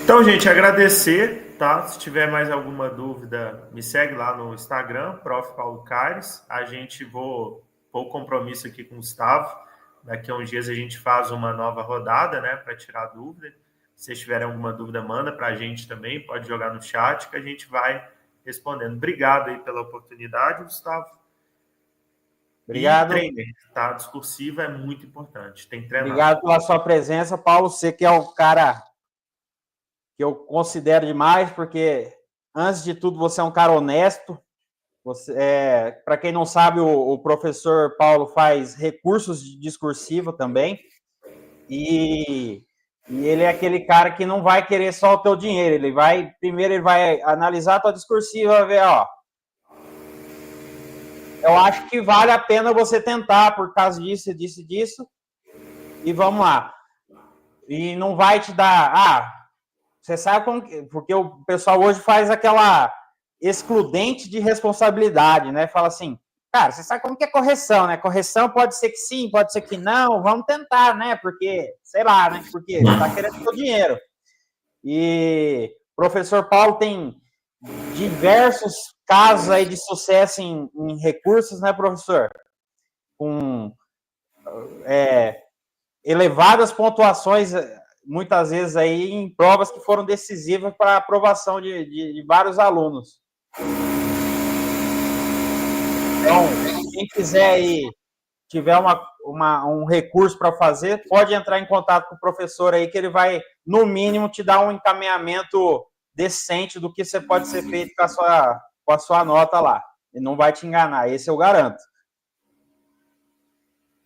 Speaker 2: Então, gente, agradecer, tá? Se tiver mais alguma dúvida, me segue lá no Instagram, Prof. Paulo Caires. A gente vou pôr compromisso aqui com o Gustavo. Daqui a uns dias a gente faz uma nova rodada, né, para tirar dúvida. Se vocês tiverem alguma dúvida, manda para a gente também, pode jogar no chat que a gente vai respondendo. Obrigado aí pela oportunidade, Gustavo.
Speaker 1: Obrigado.
Speaker 2: E trainer, tá? Discursiva é muito importante. Tem que treinar.
Speaker 1: Obrigado pela sua presença, Paulo. Você que é o cara que eu considero demais, porque, antes de tudo, você é um cara honesto. Para quem não sabe, o professor Paulo faz recursos de discursiva também. E ele é aquele cara que não vai querer só o teu dinheiro. Primeiro ele vai analisar a tua discursiva, ver, ó, eu acho que vale a pena você tentar por causa disso, disso, disso, e vamos lá. E não vai te dar, você sabe como, porque o pessoal hoje faz aquela excludente de responsabilidade, né? Fala assim, cara, você sabe como que é correção, né? Correção pode ser que sim, pode ser que não, vamos tentar, né? Porque, sei lá, né? Porque tá querendo o dinheiro. E o professor Paulo tem diversos casos aí de sucesso em recursos, né, professor? Com elevadas pontuações, muitas vezes aí em provas que foram decisivas para a aprovação de vários alunos. Então, quem quiser aí, tiver um recurso para fazer, pode entrar em contato com o professor aí, que ele vai, no mínimo, te dar um encaminhamento decente do que você pode ser feito com a sua nota lá. Ele não vai te enganar, esse eu garanto.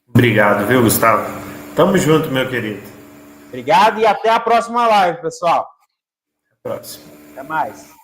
Speaker 2: Obrigado, viu, Gustavo? Tamo junto, meu querido.
Speaker 1: Obrigado e até a próxima live, pessoal.
Speaker 2: Até a próxima.
Speaker 1: Até mais.